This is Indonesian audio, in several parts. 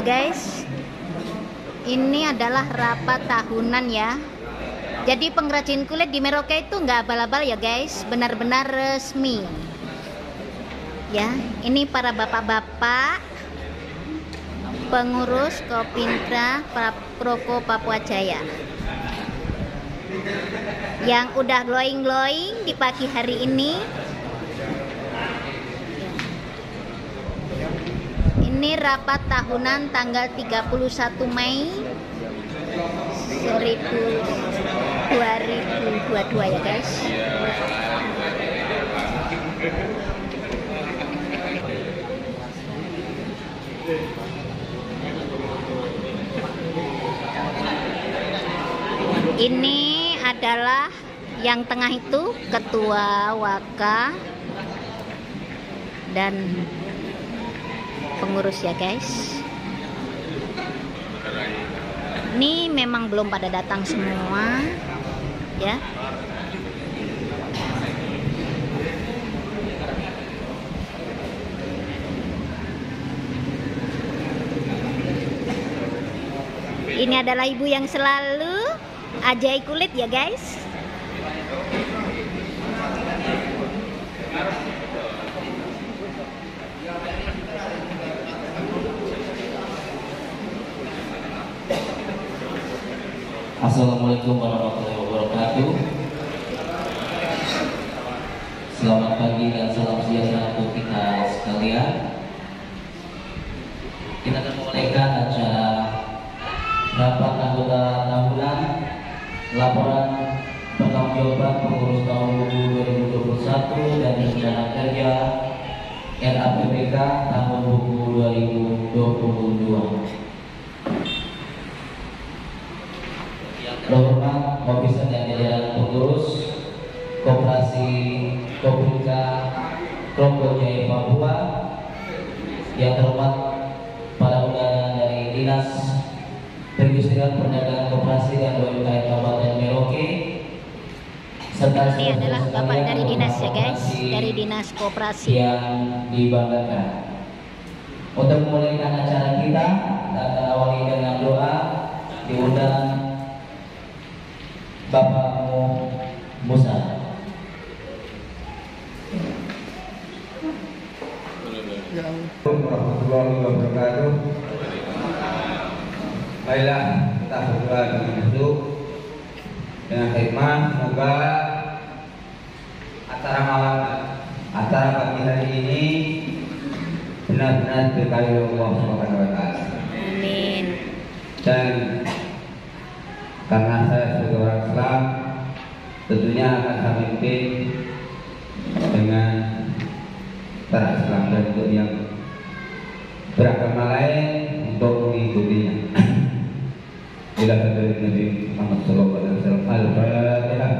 guys, ini adalah rapat tahunan ya. Jadi pengrajin kulit di Merauke itu nggak abal-abal ya guys, benar-benar resmi. Ya, ini para bapak-bapak pengurus Kopintra Proko Papua Jaya yang udah glowing-glowing di pagi hari ini. Ini rapat tahunan tanggal 31 Mei 2022 ya guys. Ini adalah yang tengah itu ketua Waka dan pengurus ya guys. Ini memang belum pada datang semua ya. Ini adalah ibu yang selalu ajaib kulit ya guys. Assalamualaikum warahmatullahi wabarakatuh. Selamat pagi dan salam sejahtera untuk kita sekalian. Kita akan memulaikan acara rapat anggota tahunan laporan pertanggungjawaban pengurus tahun 2021 dan rencana kerja RAPBK tahun 2022. Terhormat Komisioner dan jajaran pengurus Koperasi Kopintra Proko Jaya Papua, yang terhormat para undangan dari Dinas Perindustrian Perdagangan Koperasi dan UMKM Kabupaten Merauke, serta ini adalah bapak dari dinas ya guys, dari dinas koperasi yang dibanggakan. Untuk memulaikan acara kita, kita akan awali dengan doa. Diundang Bapak Musa. Assalamualaikum warahmatullahi wabarakatuh. Baiklah, kita berdoa dengan itu dengan hikmah. Semoga acara pagi hari ini benar-benar berkahi Allah Subhanahu wa taala. Amin. Dan karena saya sebagai orang Islam, tentunya akan saya pimpin dengan cara Islam, dan untuk yang beragama lain untuk mengikutinya. Bila dari Nabi Muhammad SAW. Al-Fatihah.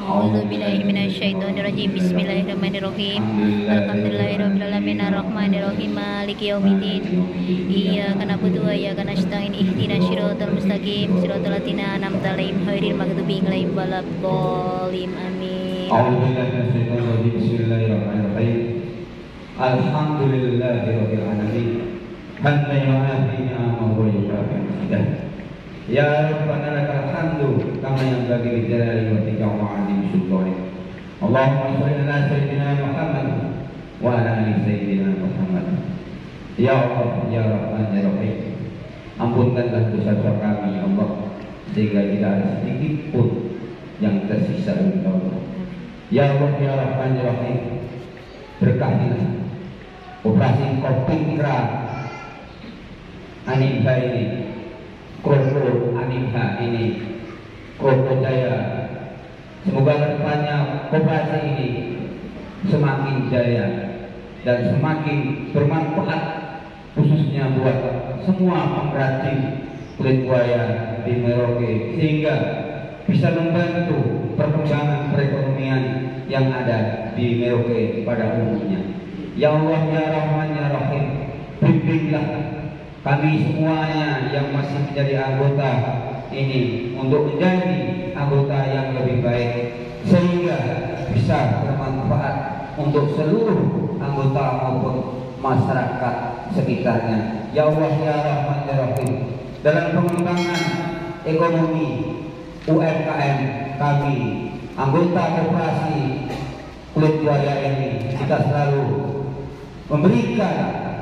A'udzubillahi minasyaitonirrajim. Bismillahirrahmanirrahim. Alhamdulillahirabbil alamin arrahmanirrahim maliki yaumiddin. Iyyaka na'budu wa iyyaka nasta'in ihdinas siratal mustaqim siratal ladzina an'amta 'alaihim ghairil maghdubi 'alaihim waladdallin. Amin. A'udzubillahi minasyaitonir rajim. Bismillahirrahmanirrahim. Alhamdulillahirabbil alamin. Hamdan yu'afi ni'amahu wa yukafi masjidah. Ya Rabbana lakal hamdu kama yanbaghi li jalali wajhika wa 'azimi sultanik. Allahumma shalli ala sayyidina Muhammad wa ala ali sayyidina Muhammad. Ya Allah, ya Rahman, ya Rahim, ampunkanlah dosa-dosa kami ya Allah, sehingga tidak ada sedikit pun yang tersisa dari Allah. Ya Allah, ya Rahman, ya Rahim, berkatilah operasi Kopintra Animha ini, Proko Animha ini, Proko Jaya. Semoga kedepannya koperasi ini semakin jaya dan semakin bermanfaat, khususnya buat semua pengrajin kulit buaya di Merauke, sehingga bisa membantu perkembangan perekonomian yang ada di Merauke pada umumnya. Ya Allah, ya Rahman, ya Rahim, bimbinglah kami semuanya yang masih menjadi anggota ini untuk menjadi anggota yang lebih baik, sehingga bisa bermanfaat untuk seluruh anggota maupun masyarakat sekitarnya. Ya Allah ya Rahman ya Rahim, dalam pengembangan ekonomi UMKM kami, anggota koperasi Kulit Buaya ini, kita selalu memberikan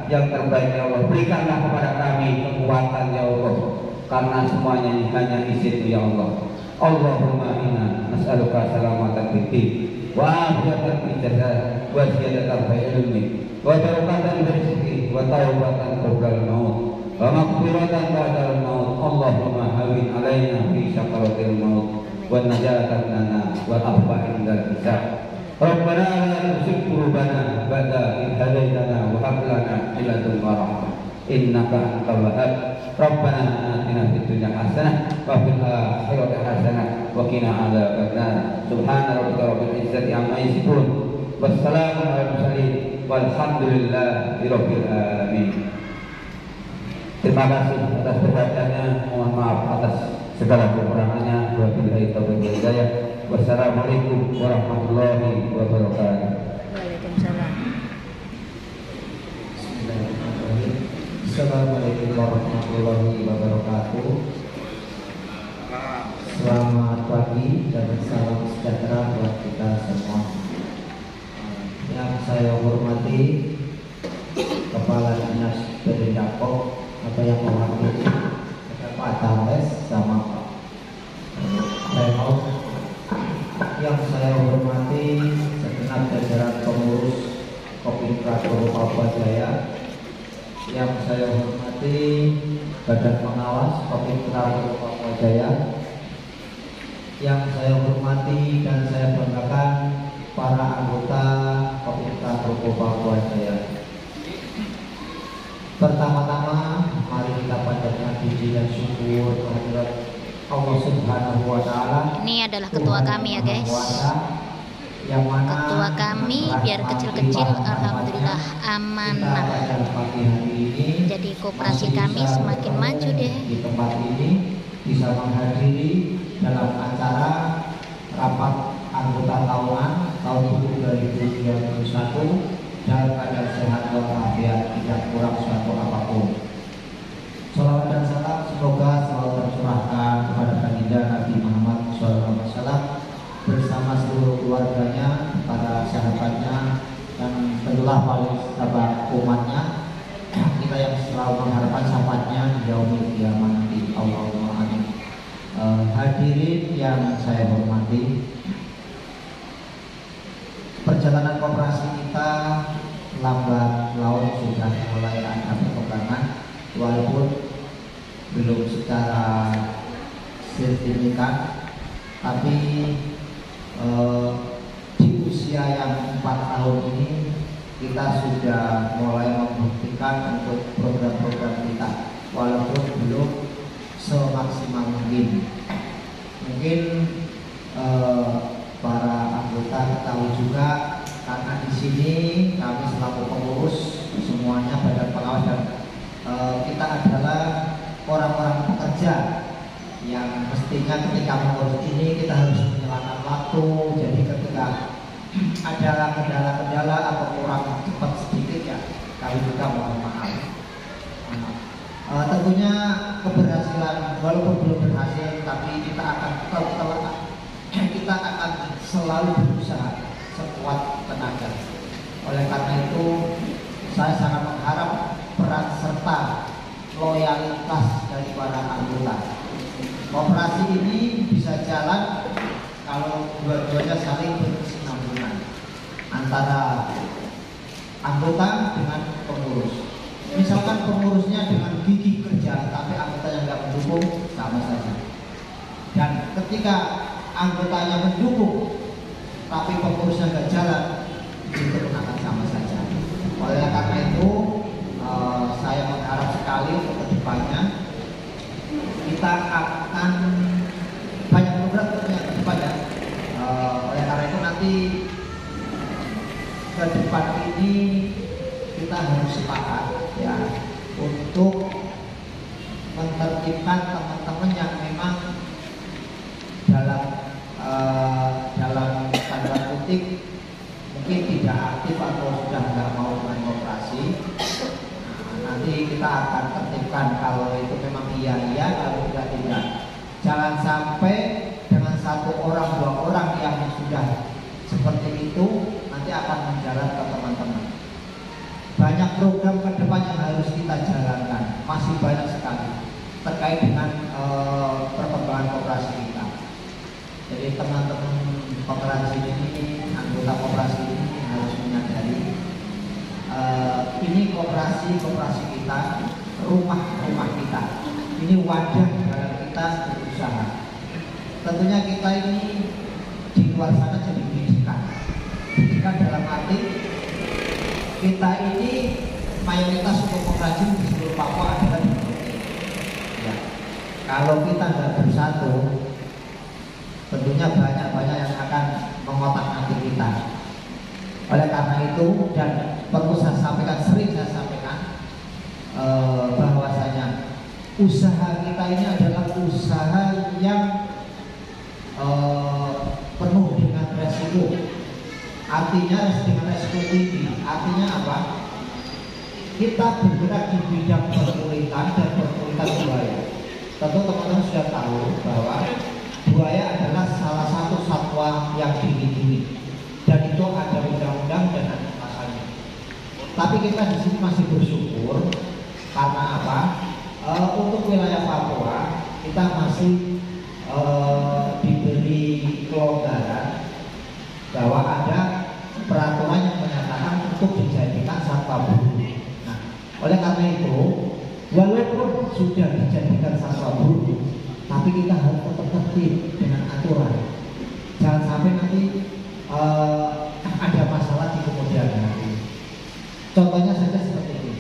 yang terbaik ya Allah. Berikanlah kepada kami kekuatan ya Allah, karena semuanya ini hanya izin ya Allah. Allahumma inna nas'aluka salamatan fid din wa afiyatan fid jasad wa ziyadatan fil ilmi wa barakatan fil rizqi wa taubatan qabla al-maut wa maghfiratan ba'da al-maut. Allahumma hawin alaina fi sakaratil maut wa najatan lana wa afwa indal hisab. Rabbana la tuzigh qulubana ba'da idh hadaytana wa hab lana min ladunka rahmah innaka antal wahhab. Rabbana atina fid dunya hasanah wa fil akhirati hasanah wa qina adzabannar. Subhana rabbika rabbil izzati amma yasifun wassalamun alal mursalin walhamdulillahi rabbil alamin. Terima kasih atas perhatiannya, mohon maaf atas segala kekurangannya. Wabillahi taufiq wal hidayah. Wassalamualaikum warahmatullahi wabarakatuh. Waalaikumsalam. Assalamualaikum warahmatullahi wabarakatuh. Selamat pagi dan salam sejahtera buat kita semua. Yang saya hormati Kepala Dinas Perindakob atau yang mewakili Pak Tames sama Pak Reno. Yang saya hormati segenap jajaran pengurus Kopinka Papua Jaya. Yang saya hormati Badan Pengawas Kopinka Papua Jaya. Yang saya hormati dan saya banggakan para anggota Kopinka Papua Jaya. Pertama-tama mari kita panjatkan puji dan syukur kehadirat Allah Subhanahu wa Ta'ala. Ini adalah ketua kami ya guys. Ketua kami biar kecil-kecil alhamdulillah amanah. Jadi koperasi kami semakin maju deh. Di tempat ini bisa menghadiri dalam acara rapat anggota tahunan tahun 2021 dalam keadaan sehat walafiat, tidak kurang suatu apapun. Salawat dan salam semoga selalu tercurahkan kepada baginda Nabi Muhammad SAW bersama seluruh keluarganya, para sahabatnya, dan tentulah paling sahabat umatnya, kita yang selalu mengharapkan syafaatnya di yaumil qiyamah nanti. Allahumma amin. Hadirin yang saya hormati, perjalanan koperasi kita lambat laun sudah mulai ada perkembangan, walaupun belum secara signifikan, tapi di usia yang 4 tahun ini kita sudah mulai membuktikan untuk program-program kita, walaupun belum semaksimal mungkin. Mungkin para anggota ketahui juga, karena di sini kami selaku pengurus semuanya badan pengawas dan kita adalah orang-orang pekerja yang mestinya ketika mengurus ini kita harus menyelamatkan waktu. Jadi ketika ada kendala-kendala atau kurang cepat sedikit ya kami juga mohon maaf. Tentunya keberhasilan walaupun belum berhasil, tapi kita akan selalu berusaha sekuat tenaga. Oleh karena itu saya sangat mengharap peran serta loyalitas dari para anggota. Koperasi ini bisa jalan kalau dua-duanya saling berkesinambungan antara anggota dengan pengurus. Misalkan pengurusnya dengan gigih kerja, tapi anggotanya nggak mendukung, sama saja. Dan ketika anggotanya mendukung, tapi pengurusnya nggak jalan, itu pun akan sama saja. Oleh karena itu, saya mengharap sekali untuk kedepannya kita akan banyak program tentunya ke depannya. Oleh karena itu nanti ke depan ini kita harus sepakat ya untuk menertibkan teman-teman yang memang dalam tanda kutip mungkin tidak aktif atau sudah nggak mau main operasi. Jangan sampai dengan satu orang, dua orang yang sudah seperti itu nanti akan menjalar ke teman-teman. Banyak program ke depan yang harus kita jalankan, masih banyak sekali terkait dengan perkembangan koperasi kita. Jadi teman-teman koperasi ini, anggota koperasi ini harus menyadari ini koperasi kita, rumah kita. Ini wadah dalam kita berusaha. Tentunya kita ini di luar sana jadi pendidikan dalam arti kita ini mayoritas untuk pengrajin di seluruh Papua adalah ya. Kalau kita tidak bersatu, tentunya banyak yang akan mengotak-atik kita. Oleh karena itu, dan perlu saya sampaikan, sering saya sampaikan bahwasanya usaha kita ini adalah usaha yang penuh dengan resiko. Artinya dengan resiko tinggi. Artinya apa? Kita bergerak di bidang perkulitan dan perkulitan buaya. Tentu teman-teman sudah tahu bahwa buaya adalah salah satu satwa yang dilindungi dan itu ada undang-undang dan ada pasalnya. Tapi kita di sini masih bersyukur karena apa? Untuk wilayah Papua kita masih diberi kelonggaran bahwa ada peraturan yang menyatakan untuk dijadikan satwa buru. Nah, oleh karena itu, walaupun sudah dijadikan satwa buru, tapi kita harus tetap tertib dengan aturan. Jangan sampai nanti ada masalah di kemudian hari. Contohnya saja seperti ini.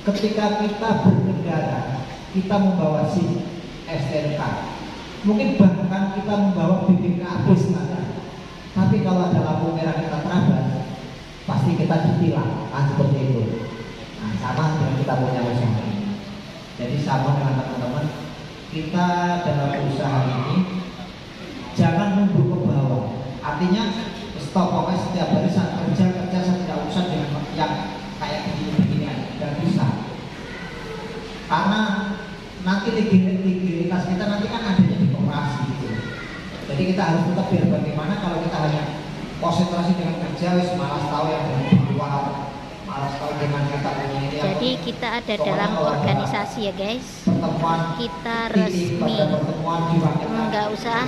Ketika kita berkendara, kita membawa SIM, STNK, mungkin bahkan kita membawa BPKB standar. Tapi kalau ada lampu merah kita terabas, pasti kita ditilang, kan seperti itu. Nah, sama dengan kita punya usaha ini. Jadi sama dengan teman-teman, kita dalam usaha ini jangan nunggu ke bawah. Artinya stop, pokoknya setiap hari saya kerja saya tidak usah dengan yang kayak begini-beginian, tidak bisa. Karena nanti likuiditas kita nanti kan adanya di koperasi gitu. Jadi kita harus tetap biar bagaimana kalau kita hanya konsentrasi dengan kerja, wis malas tahu yang dengan di luar, malas tahu dengan kita punya ini. Jadi kita ada dalam organisasi ya guys. Kita resmi, nggak usah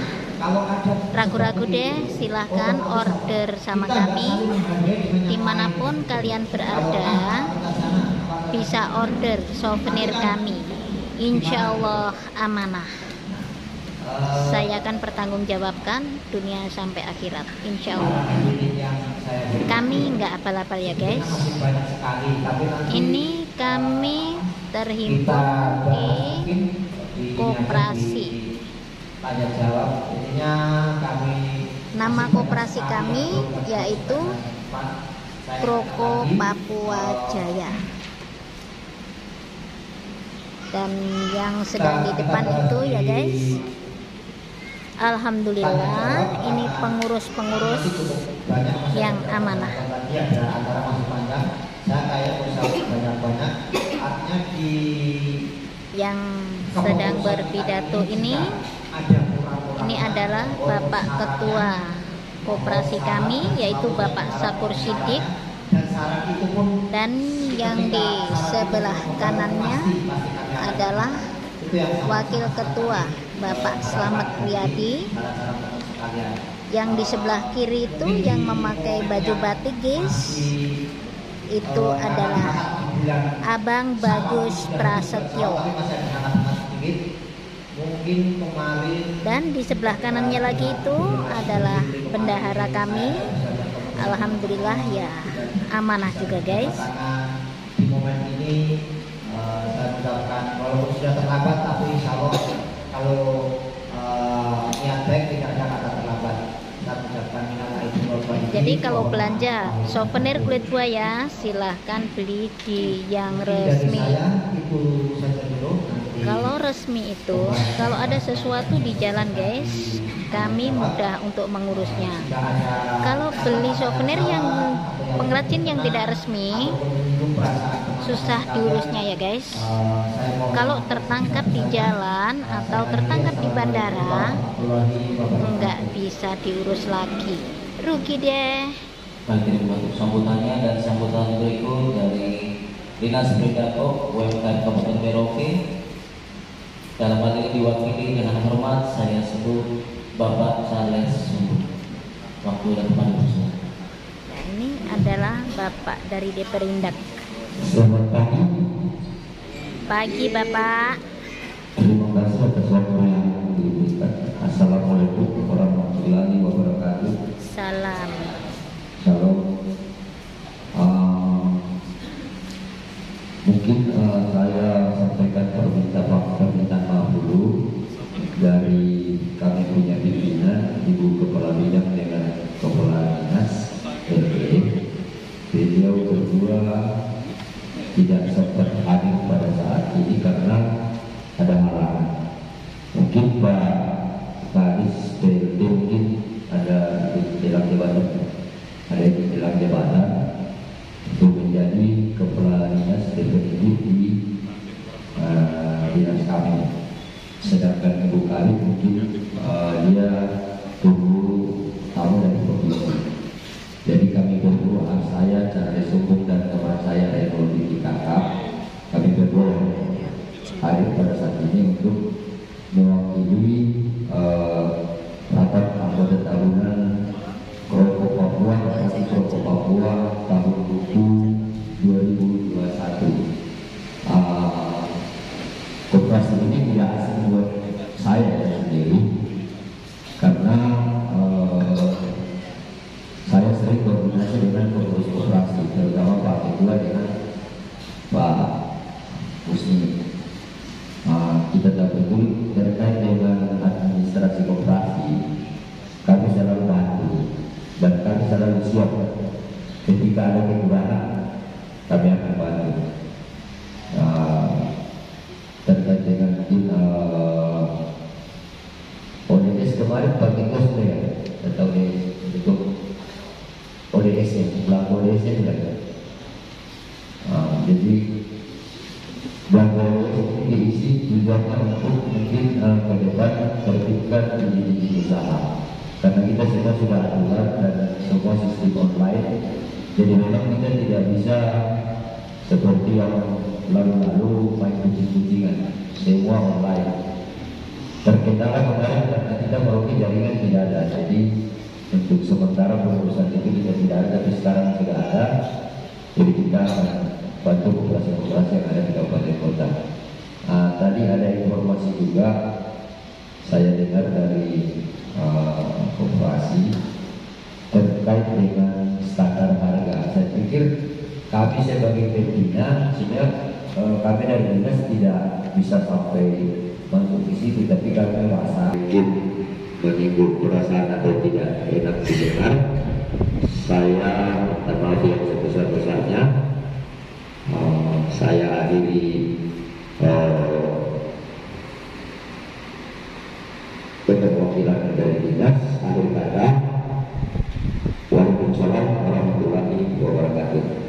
ragu-ragu deh, silahkan order sama kami dimanapun kalian berada, bisa order souvenir kami, insya Allah amanah. Saya akan pertanggungjawabkan dunia sampai akhirat, insya Allah. Kami nggak abal-abal ya guys. Ini kami terhimpun di koperasi. Nama koperasi kami yaitu Kroko Papua Jaya. Dan yang sedang di depan itu ya guys, alhamdulillah ini pengurus-pengurus yang amanah. Yang sedang berpidato ini adalah Bapak Ketua Koperasi kami yaitu Bapak Sakur Siddiq, dan yang di sebelah kanannya adalah Wakil Ketua Bapak Slamet Wiyadi. Yang di sebelah kiri itu yang memakai baju batik guys, itu adalah Abang Bagus Prasetyo. Dan di sebelah kanannya lagi itu adalah bendahara kami. Alhamdulillah ya, amanah juga guys. Di momen ini saya ucapkan walaupun sudah terlambat, tapi insya Allah kalau niat baik tidak ada kata terlambat. Saya ucapkan minal aidin wal faizin. Jadi kalau belanja souvenir kulit buaya silahkan beli di yang resmi. Kalau resmi itu kalau ada sesuatu di jalan guys, kami mudah untuk mengurusnya. Kalau beli souvenir yang pengrajin yang tidak resmi, susah diurusnya ya guys. Kalau tertangkap di jalan atau tertangkap di bandara, nggak bisa diurus lagi, rugi deh. Baik, terima kasih sambutannya. Dan sambutan berikut dari Dinas Pendidikan UMKM Kabupaten Merauke. Dalam hal ini diwakili dengan hormat saya sebut Bapak Charles Sumbu. Waktu dan tempat dipersilakan. Nah, ini adalah Bapak dari Deperindak. Selamat pagi. Pagi Bapak. Terima kasih atas waktu yang diberikan. Assalamualaikum warahmatullahi wabarakatuh. Salam. Shalom. Mungkin saya sampaikan permintaan maaf dulu dari kami punya pimpinan Ibu Kepala Bidang dengan Kepala Dinas RT. Beliau berdua tidak sempat hadir pada saat ini karena ada halangan. Mungkin Pak Kadis PLT mungkin ada di dalam jabatan, untuk menjadi kepala dinas DPRD di dinas kami. Sedangkan Ibu Kali mungkin dia tunggu tamu dari provinsi. Jadi kami berdua, saya Charles Sumbu dan teman saya Raymond Kakak, kami berdua hadir pada saat ini untuk mewakili rapat anggota tahunan Kelompok Papua Koperasi Kelompok Papua tahun buku 2021. Koperasi ini tidak asing buat saya sendiri karena saya sering berkoordinasi dengan pengurus koperasi, terutama Pak Ketua dengan Pak Husni. Kita tahu betul terkait dengan administrasi koperasi, kami selalu bantu dan kami selalu siap ketika ada kekurangan, kami akan bantu. Terkait dengan ODS kemarin pakai cosplay atau untuk ODS nya, belakang ODS nya tidak ada. Jadi belakang ODS ini diisi tujuannya untuk mungkin ke depan tertibkan di usaha. Karena kita semua sudah aturan dan semua sistem online, jadi memang kita tidak bisa seperti yang lalu-lalu main kucing-kucingan, semua online. Terkendala kemarin karena kita merugi jaringan tidak ada, jadi untuk sementara pengurusan itu kita tidak ada, tapi sekarang sudah ada. Jadi kita akan bantu koperasi-koperasi yang ada di kabupaten kota. Tadi ada informasi juga saya dengar dari koperasi terkait dengan standar harga. Saya pikir kami sebagai pimpinan sebenarnya kami dari dinas tidak bisa sampai masuk di situ, tapi kami merasa mungkin menyinggung perasaan atau tidak enak didengar. Saya minta maaf yang sebesar-besarnya. Saya akhiri perwakilan dari dinas. Akhir kata, waalaikumsalam warahmatullahi wabarakatuh.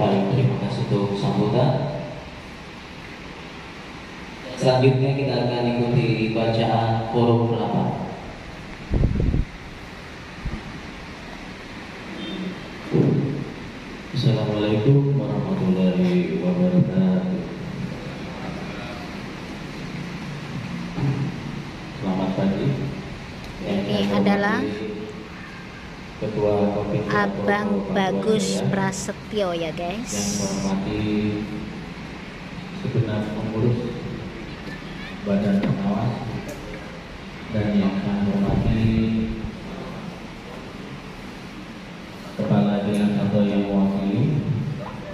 Baik, terima kasih untuk sambutan. Selanjutnya kita akan ikuti bacaan forum rapat. Assalamualaikum warahmatullahi wabarakatuh. Selamat pagi. Ini adalah Ketua Komite Abang Papua Bagus Jaya, Prasetyo ya yang guys. menghormati segenap pengurus Badan Pengawas dan yang saya hormati Kepala Dinas atau yang mewakili,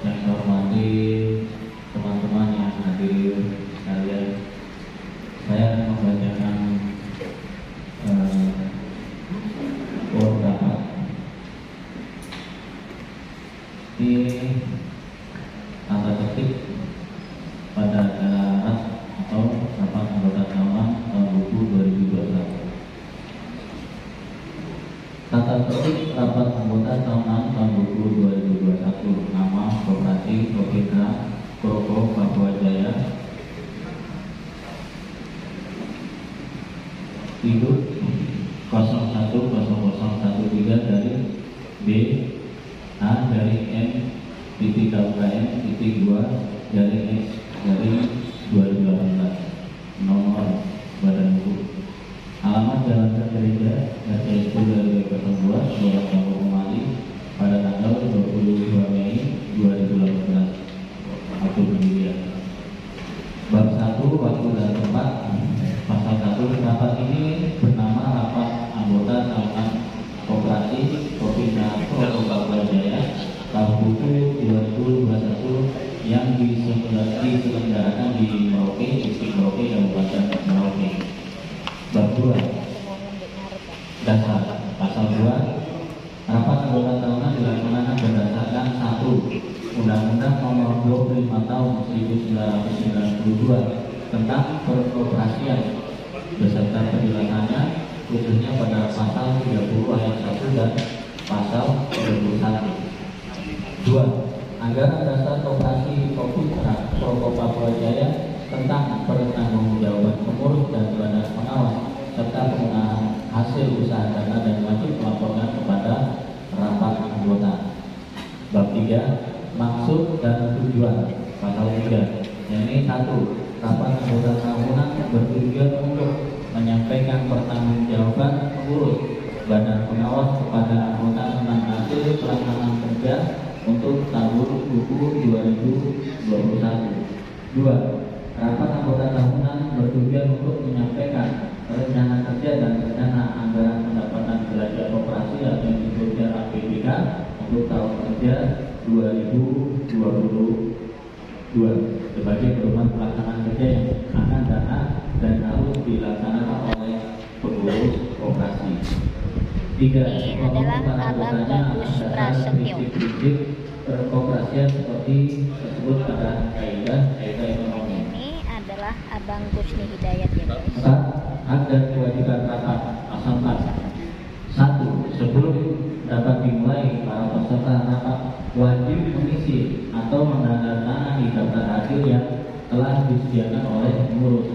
yang saya hormati teman-teman yang hadir sekalian. Saya akan membacakan forum rapat. Di tanda tertib pada alamat atau petik rapat anggota tahunan tahun buku 2021. Nama Koperasi Kopitra Kroko Papua Jaya. Induk 010013 dari B A dari M titik KUKM titik 2 dari X dari 2018. Nomor badan hukum, alamat Jalan Gereja RT 10 02 Kelurahan Kampung Mali pada tanggal 22 Mei 2018. Waktu pendirian. Bab 1 waktu dan tempat. Pasal 1, rapat ini bernama Rapat Anggota Tahunan Koperasi Kopitra Kroko Papua Jaya tahun buku 2021 yang diselenggarakan di Merauke, Distrik Merauke, Kabupaten Merauke. Bab 2 dasar. Pasal 2, rapat anggota tahunan dilaksanakan berdasarkan 1. Undang-Undang Nomor 25 Tahun 1992 tentang perkoperasian beserta penjelasannya, khususnya pada pasal 30 ayat 1 dan pasal 21. 2. Anggaran dasar Koperasi Kopitra Kroko Papua Jaya tentang pertanggungjawaban pengurus dan badan pengawas serta penggunaan hasil usaha dana dan wajib melaporkan kepada rapat anggota. Bab 3, maksud dan tujuan. Pasal 3, yakni 1. Rapat anggota tahunan bertujuan untuk menyampaikan pertanggungjawaban pengurus badan pengawas kepada anggota tentang hasil pelaksanaan kerja untuk tahun buku 2021. 2. Rapat anggota tahunan bertujuan untuk menyampaikan rencana kerja dan rencana anggaran pendapatan belanja operasi atau yang disebutnya APBK untuk tahun kerja 2022 sebagai pedoman pelaksanaan kerja yang akan datang dan harus dilaksanakan oleh pengurus operasi. 3. Ini adalah Abang Bagus Prasetyo. Prinsip perkoperasian seperti tersebut pada kaidah ekonomi. Ini adalah Abang Gusni Hidayat ya guys. 4. Hak dan kewajiban rapat. Pasal 4. 1. Sebelum dapat dimulai, para peserta rapat wajib mengisi atau menandatangani daftar hadir yang telah disediakan oleh pengurus.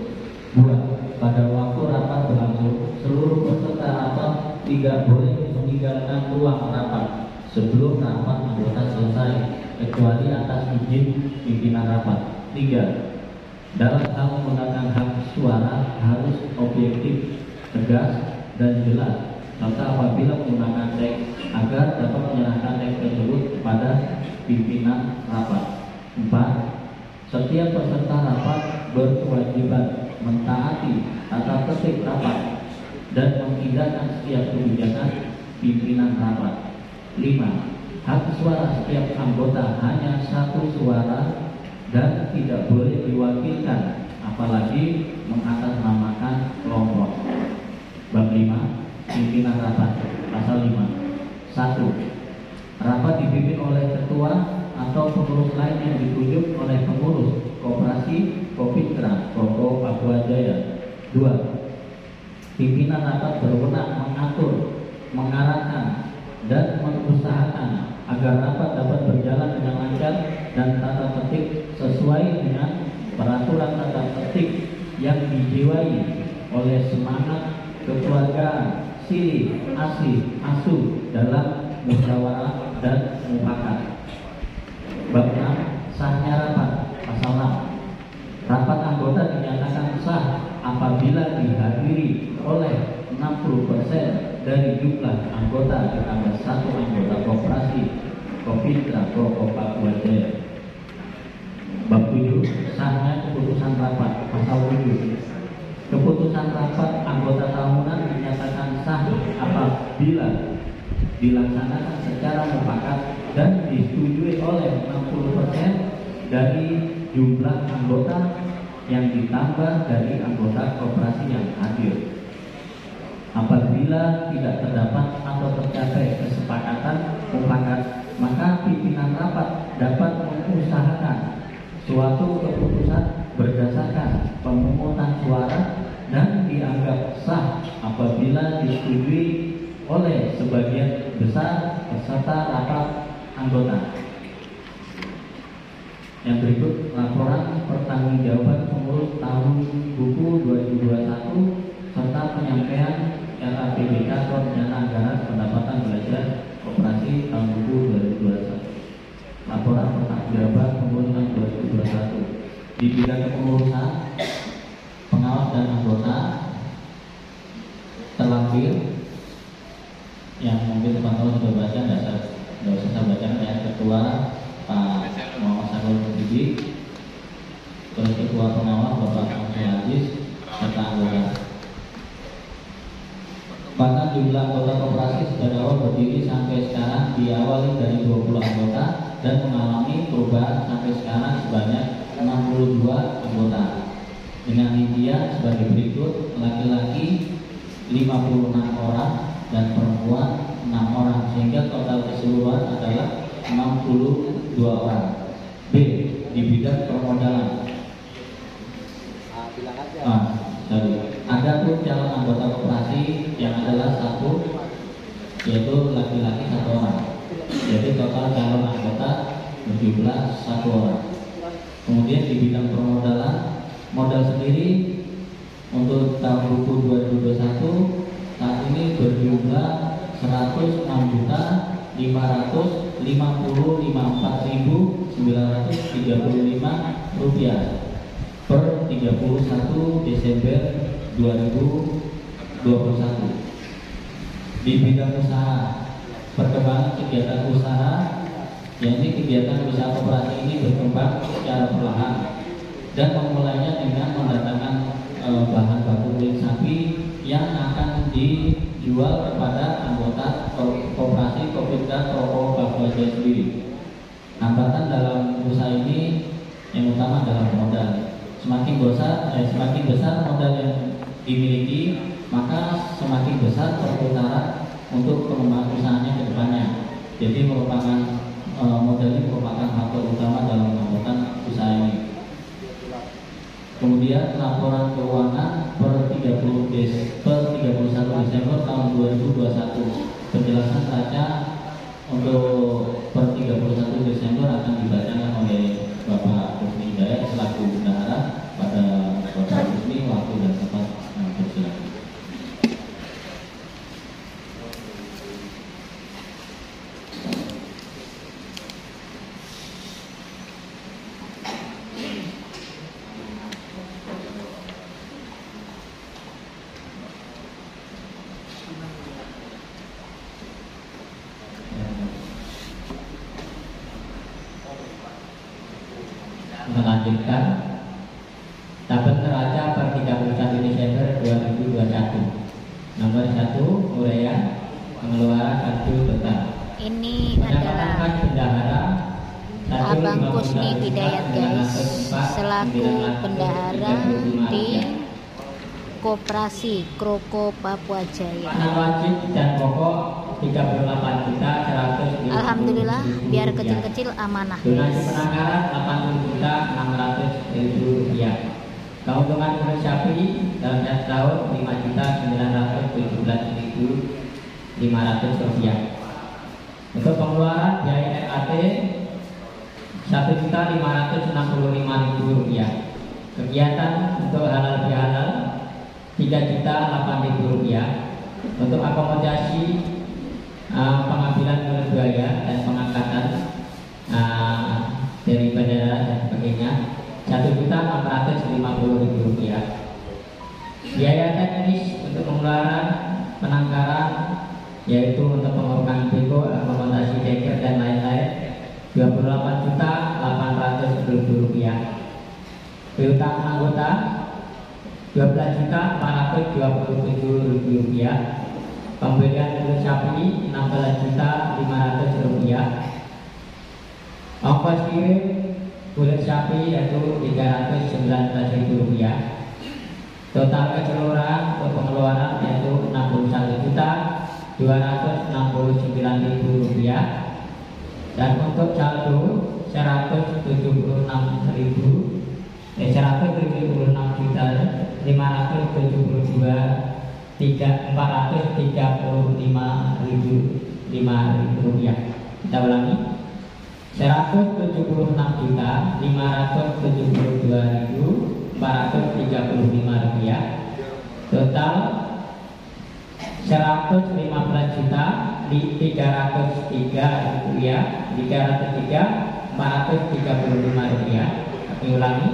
2. Pada waktu rapat berlangsung, seluruh peserta rapat tidak boleh meninggalkan ruang rapat sebelum rapat anggota selesai, kecuali atas izin pimpinan rapat. 3. Dalam hal menggunakan hak suara harus objektif, tegas, dan jelas, serta apabila menggunakan teks agar dapat menyerahkan teks tersebut kepada pimpinan rapat. 4. Setiap peserta rapat berkewajiban mentaati tata tertib rapat dan mengindahkan setiap kebijakan pimpinan rapat. 5. Hak suara setiap anggota hanya 1 suara dan tidak boleh diwakilkan, apalagi mengatasnamakan kelompok. Bab 5. Pimpinan rapat. Pasal 5. 1. Rapat dipimpin oleh ketua atau pengurus lain yang ditunjuk oleh pengurus Koperasi Kopitra Kroko Papua Jaya. 2. Pimpinan rapat berwenang mengatur, mengarahkan, dan mengusahakan agar rapat dapat berjalan dengan lancar dan tata tertib sesuai dengan peraturan tata tertib yang dijiwai oleh semangat kekeluargaan, silih, asih, asuh dalam musyawarah dan mufakat. Bab 6. Sahnya rapat. Pasal 6. Rapat anggota dinyatakan sah apabila dihadiri oleh 60% dari jumlah anggota ditambah 1 anggota koperasi Kopitra Kroko Papua Jaya. Bab 7. Sahnya keputusan rapat. Pasal 7. Keputusan rapat anggota tahunan dinyatakan sah apabila dilaksanakan secara mufakat dan disetujui oleh 60% dari jumlah anggota yang ditambah dari anggota koperasi yang hadir. Apabila tidak terdapat atau tercapai kesepakatan mufakat, maka pimpinan rapat dapat mengusahakan suatu keputusan berdasarkan pemungutan suara dan dianggap sah apabila disetujui oleh sebagian besar peserta rapat anggota. Yang berikut laporan pertanggungjawaban pengurus tahun buku 2021 serta penyampaian LAPBK Rencana Anggaran Pendapatan Belajar Koperasi tahun buku 2021. Laporan pertanggungjawaban pengurus tahun 2021 di bidang kepengurusan, pengawas dan anggota terlampir yang mungkin teman-teman sudah baca, tidak usah saya bacakan ya. Ketua Pak Muhammad Sarul Mubidik, terus Ketua Pengawas Bapak Abdul Aziz, serta anggota. Bahkan jumlah anggota koperasi sejak awal berdiri sampai sekarang diawali dari 20 anggota dan mengalami perubahan sampai sekarang sebanyak 62 anggota. Dengan rincian sebagai berikut: laki-laki 56 orang dan perempuan 6 orang, sehingga total keseluruhan adalah 62 orang. B. Di bidang permodalan. Ada pun calon anggota koperasi yang adalah satu, yaitu laki-laki 1 orang. Jadi total calon anggota berjumlah 1 orang. Kemudian di bidang permodalan, modal sendiri untuk tahun buku 2021 saat ini berjumlah 106.554.935 rupiah per 31 Desember 2021. Di bidang usaha, perkembangan kegiatan usaha, yakni kegiatan usaha koperasi ini berkembang secara perlahan dan memulainya dengan mendatangkan bahan baku kulit sapi yang akan dijual kepada anggota koperasi Kopinda Rokok Papua Jaya sendiri. Hambatan dalam usaha ini yang utama adalah modal. Semakin besar modal yang dimiliki, maka semakin besar perputaran untuk pengembangan usahanya ke depannya. Jadi modal ini merupakan faktor utama dalam pengembangan usaha ini. Kemudian laporan keuangan per 31 Desember tahun 2021. Penjelasan saja untuk per 31 Desember akan dibacakan oleh Bapak Rusmi Hidayat selaku bendahara. Pada Bapak Rusmi waktu dan tempat bersilakan. Melanjutkan tabel neraca per 31 Desember 2021. Nomor 1, uraian pengeluaran kartu tetap. Ini adalah Abang Kusni Hidayat guys, selaku bendahara di Koperasi Kroko Papua Jaya. Wajib dan pokok 38 juta 100. Alhamdulillah, biar kecil-kecil amanah. Donasi penangkaran 80 juta 600.000 rupiah. Keuntungan kulit sapi dalam 1 tahun 5 juta 917.500 rupiah. Untuk pengeluaran biaya RAT 1 juta 565.000 rupiah. Kegiatan untuk halal bihalal 3 juta 8.000 rupiah. Untuk akomodasi pengambilan kulit buaya dan pengangkatan dari bandara dan sebagainya 1.650.000 rupiah. Biaya teknis untuk pengeluaran penangkaran, yaitu untuk pengurukan beko, akomodasi deker dan lain-lain 28.800.000 rupiah. Piutang anggota 12.427.000 rupiah. Pembelian kulit sapi 16.500.000 rupiah. Ongkos kirim kulit sapi yaitu 319.000 rupiah. Total keseluruhan untuk pengeluaran yaitu 61.269.000 rupiah. Dan untuk saldo 176.572.000 435.005 rupiah. Kita ulangi, 176.572.435 rupiah. Total 115.303.435 rupiah. Kami ulangi,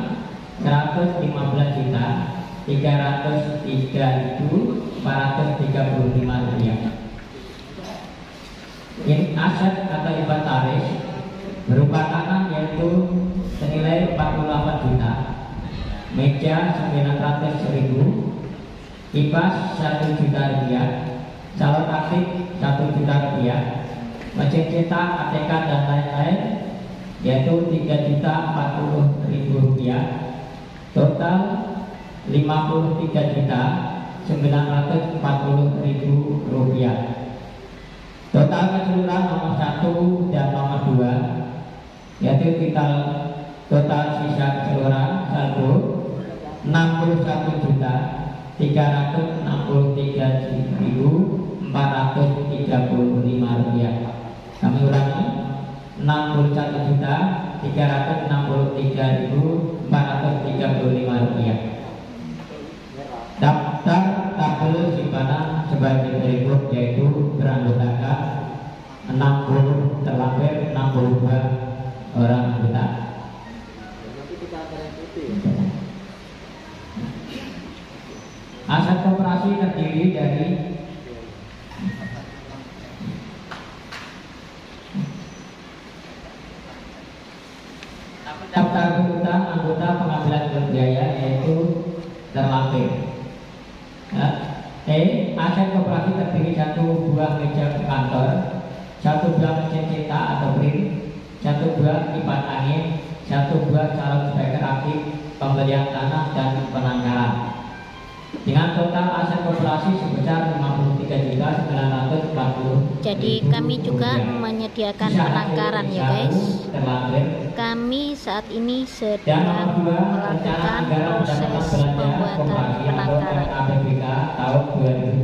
115.303.435 rupiah. Yang aset atau inventaris berupa tanah yaitu senilai 48 juta, meja 900.000, kipas 1 juta rupiah, calon aktif 1 juta rupiah, mesin cetak, ATK dan lain-lain yaitu 3.040.000 rupiah. Total 53.940.000 rupiah. Total keseluruhan nomor 1 dan nomor 2 yaitu total sisa keseluruhan saldo 61.363.435 rupiah. Kami ulangi, 61.363.435 rupiah. Daftar tabel simpanan sebagai berikut, yaitu beranggotakan 60 terlapir 62 orang anggota. Aset koperasi terdiri dari daftar kebutuhan anggota pengambilan biaya yaitu terlampir. Aset koperasi terdiri 1 buah meja kantor, 1 buah mesin cetak atau print, 1 buah kipas angin, 1 buah calon speaker aktif, pembelian tanah dan penangkaran. Dengan total aset koperasi sebesar 53.940. Jadi kami juga menyediakan penangkaran ya guys. Kami saat ini sedang melakukan proses pembuatan penangkaran.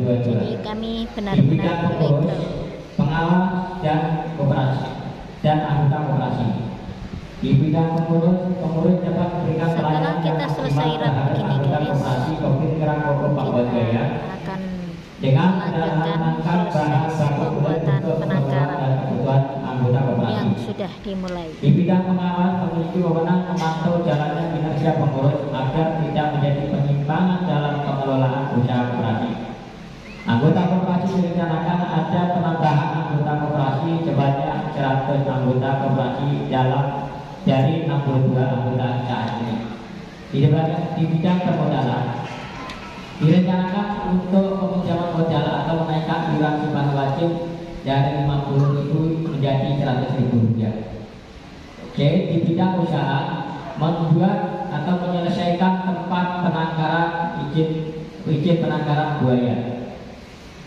Jadi kami benar-benar legal. Pengawas dan koperasi dan anggota koperasi. Di bidang pengurus dapat memberikan Setelah kita selesai rapat begini guys, kita akan melanjutkan proses pembuatan penangkaran yang sudah dimulai. Di bidang pengawas memiliki wewenang memantau jalannya kinerja pengurus agar tidak menjadi penyimpangan dalam pengelolaan usaha koperasi. Anggota koperasi direncanakan ada penambahan anggota koperasi sebanyak 100 anggota koperasi dari 62 anggota saat ini. Di bidang permodalan direncanakan untuk peminjaman modal atau menaikkan iuran simpanan wajib dari 50.000 menjadi 100.000 rupiah. C. Di bidang usaha membuat atau menyelesaikan tempat penangkaran izin penangkaran buaya.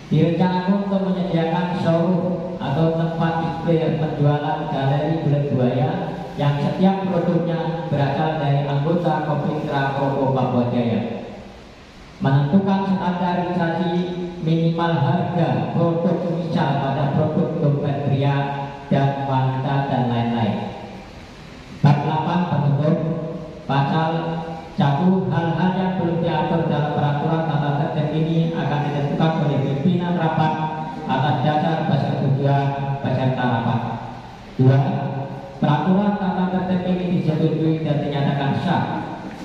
Direncanakan untuk menyediakan showroom atau tempat display penjualan galeri bulat buaya yang setiap produknya berasal dari anggota Kopintra Koko Papua Jaya. Menentukan standarisasi minimal harga produk misal pada produk dompet pria dan wanita dan lain-lain. Bab 8 penutup. Pasal 1. Hal-hal yang belum diatur dalam peraturan tata tertib ini akan ditentukan oleh pimpinan rapat atas dasar persetujuan peserta rapat. 2. Peraturan tata tertib ini disetujui dan dinyatakan sah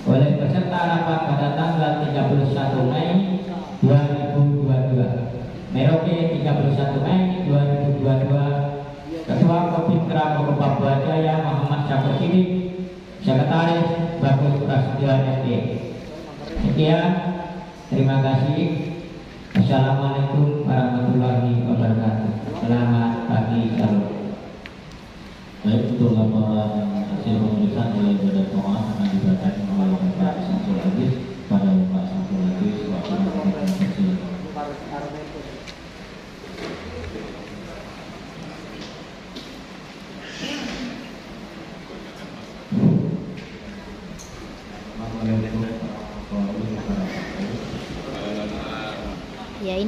oleh peserta rapat pada tanggal 31 Mei 2022. Merauke 31 Mei 2022. Ketua Kopintra Koko Papua Jaya Muhammad Syafir Sidik, Sekretaris Bagus Prasetyo SD. Sekian, terima kasih. Assalamualaikum warahmatullahi wabarakatuh. Selamat pagi, salam. Baik, untuk laporan hasil pemeriksaan oleh Badan Pengawas akan dibacakan oleh Pak Samsul Aziz pada Pak Samsul Aziz waktu presiden.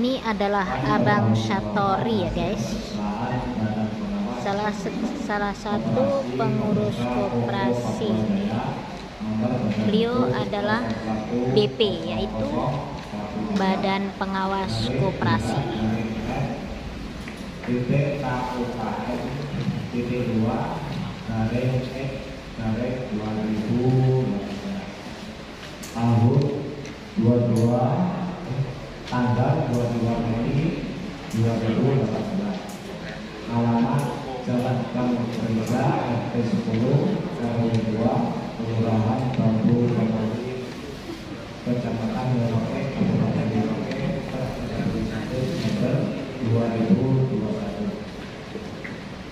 ini adalah Abang Satori ya guys, salah satu pengurus koperasi. Beliau adalah BP, yaitu Badan Pengawas Koperasi. Tahun 22 tanggal 22 Mei 2018. Alamat Jalan Kampung Gereja RT 10 RW 2 Kelurahan Bambu Kembali Kecamatan Merauke Kabupaten Merauke per 31 Desember 2021.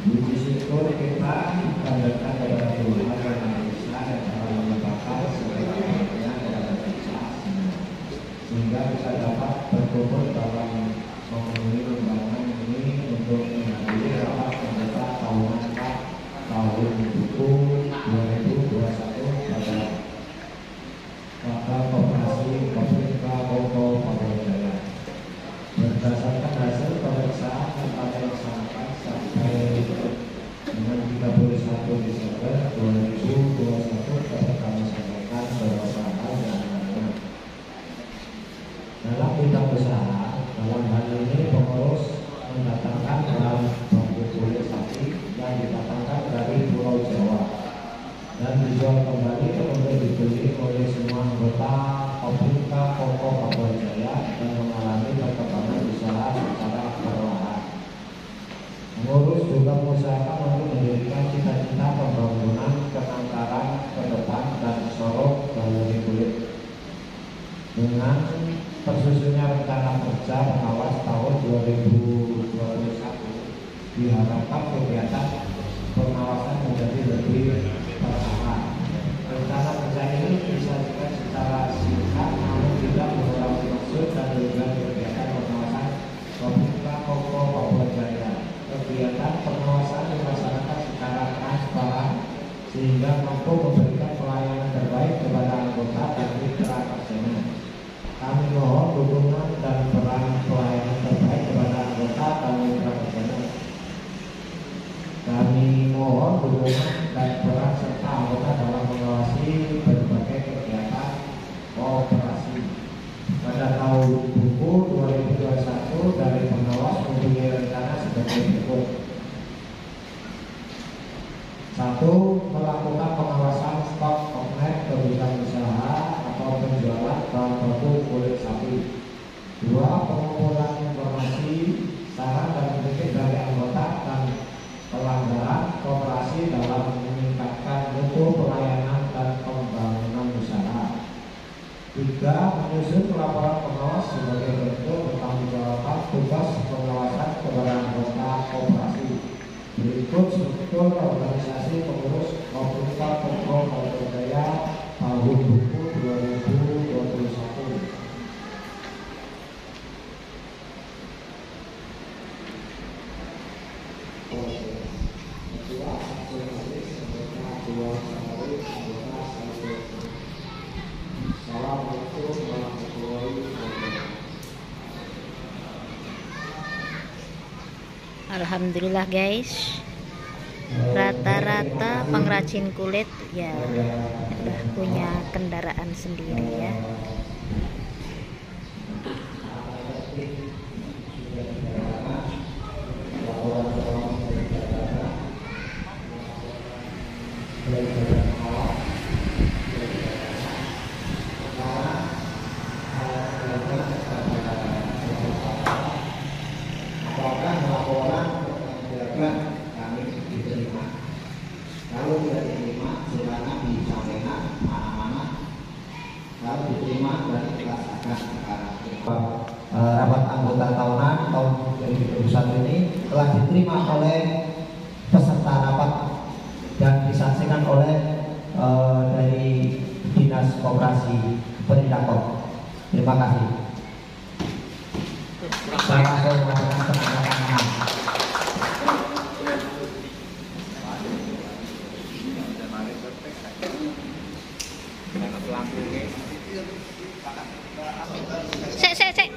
Di situ kita tandakan kepada Tuhan yang bisa dan telah menyebabkan segala-galanya kepada kita, sehingga kita dapat berkumpul dalam memenuhi undangan ini untuk menghadiri rapat anggota tahunan tahun buku 2021 pada Koperasi Kopernika Koko Paborjaya. Berdasarkan hasil pemeriksaan yang pada dilaksanakan sampai dengan 31 Desember 2021 dapat kami sampaikan beberapa hal yang lainnya. Dalam bidang usaha, dalam hal ini pengurus mendatangkan dalam bambu kulit sapi yang didatangkan dari Pulau Jawa dan dijual kembali untuk dibeli oleh semua anggota Kopernika Koko Paborjaya dan mengalami perkembangan usaha secara perlahan. Pengurus juga mengusahakan untuk mendirikan cita-cita pembangunan penangkaran ke depan dan sorok galeri kulit. Dengan tersusunnya rencana kerja pengawas tahun 2021, diharapkan kegiatan pengawasan menjadi lebih terarah. Rencana kerja ini disajikan secara singkat namun tidak mengurangi maksud dan tujuan kegiatan pengawasan Kopernika Koko Paborjaya. Kegiatan pengawasan dilaksanakan secara transparan sehingga mampu memberikan pelayanan terbaik kepada anggota dan mitra kerjanya. Kami mohon dukungan dan peran pelayanan terbaik kepada anggota dan mitra kerjanya. Kami mohon dukungan dan peran serta anggota dalam mengawasi berbagai kegiatan koperasi. Pada tahun buku 2021 dari pengawas mempunyai rencana sebagai berikut. 1. Melakukan pengawasan stok oknet ke bidang usaha atau penjualan bahan baku kulit sapi. 2. Pengumpulan informasi, saran dan kritik dari anggota dan pelanggaran koperasi dalam meningkatkan mutu pelayanan dan pembangunan usaha. 3. Menyusun laporan pengawas sebagai bentuk pertanggungjawaban tugas pengawasan kepada anggota koperasi. Berikut struktur organisasi pengurus Kopernika Koko Paborjaya tahun buku 2021. Alhamdulillah guys, rata-rata pengrajin kulit ya udah punya kendaraan sendiri ya. Kami diterima. Kalau tidak diterima, silakan disampaikan mana-mana. Kalau diterima, berarti dilaksanakan sekarang. Rapat anggota tahunan tahun 2021 ini telah diterima oleh peserta rapat dan disaksikan oleh dari Dinas Koperasi Perindakop. Terima kasih. Saya langsung melakukan penandatanganan. Sek.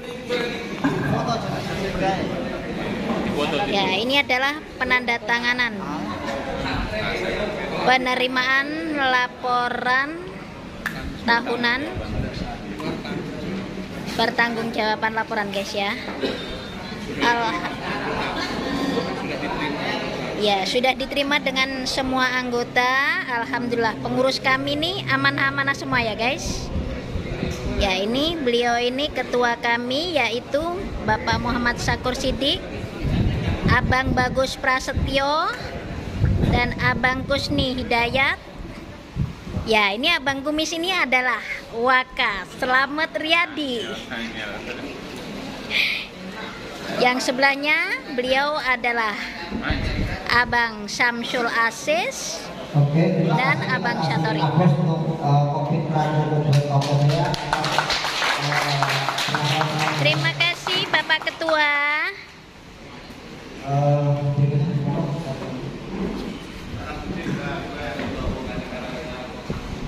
Ya, ini adalah penandatanganan penerimaan laporan tahunan pertanggungjawaban laporan, guys ya. Ya, sudah diterima dengan semua anggota. Alhamdulillah, pengurus kami ini aman-amanah semua ya, guys. Ya, ini beliau ini ketua kami, yaitu Bapak Muhammad Sakur Sidik, Abang Bagus Prasetyo, dan Abang Kusni Hidayat. Ya, ini Abang Kumis ini adalah Waka Selamat Riyadi. Yang sebelahnya beliau adalah Abang Samsul Asis dan Abang Syatori. Terima kasih Bapak Ketua.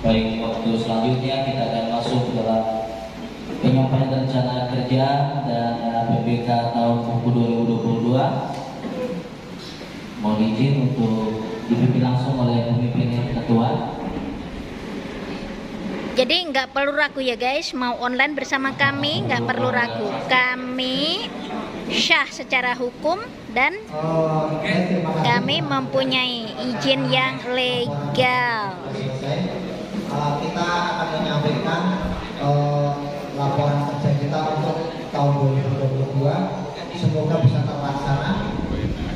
Baik, waktu selanjutnya kita akan masuk dalam penyampaian rencana kerja dan PPK tahun 2022. Mohon izin untuk dipimpin langsung oleh pemimpin ketua. Jadi nggak perlu ragu ya guys, mau online bersama kami nggak perlu ragu. Kami syah secara hukum dan kami mempunyai izin yang legal. Kita akan menyampaikan laporan kerja kita untuk tahun 2022. Semoga bisa terlaksana.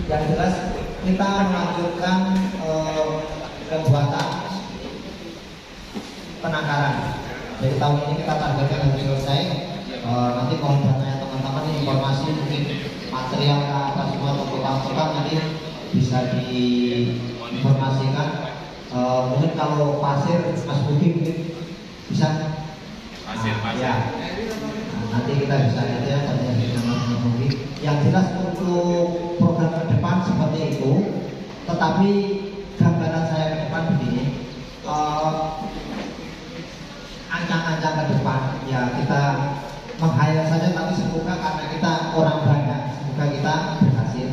Yang jelas kita melanjutkan pembuatan penangkaran. Jadi tahun ini kita targetkan harus selesai. Nanti mohon bertanya teman-teman, informasi mungkin material ke atas semua tokoh-tokoh nanti bisa diinformasikan. Mungkin kalau pasir Mas Budi mungkin bisa pasir. Ya. Nanti kita bisa lihat ya katanya dengan Mas Budi. Yang jelas untuk program ke depan seperti itu, tetapi gambaran saya ke depan begini, ancang-ancang ke depan ya kita menghayal saja, tapi semoga karena kita orang banyak, semoga kita berhasil.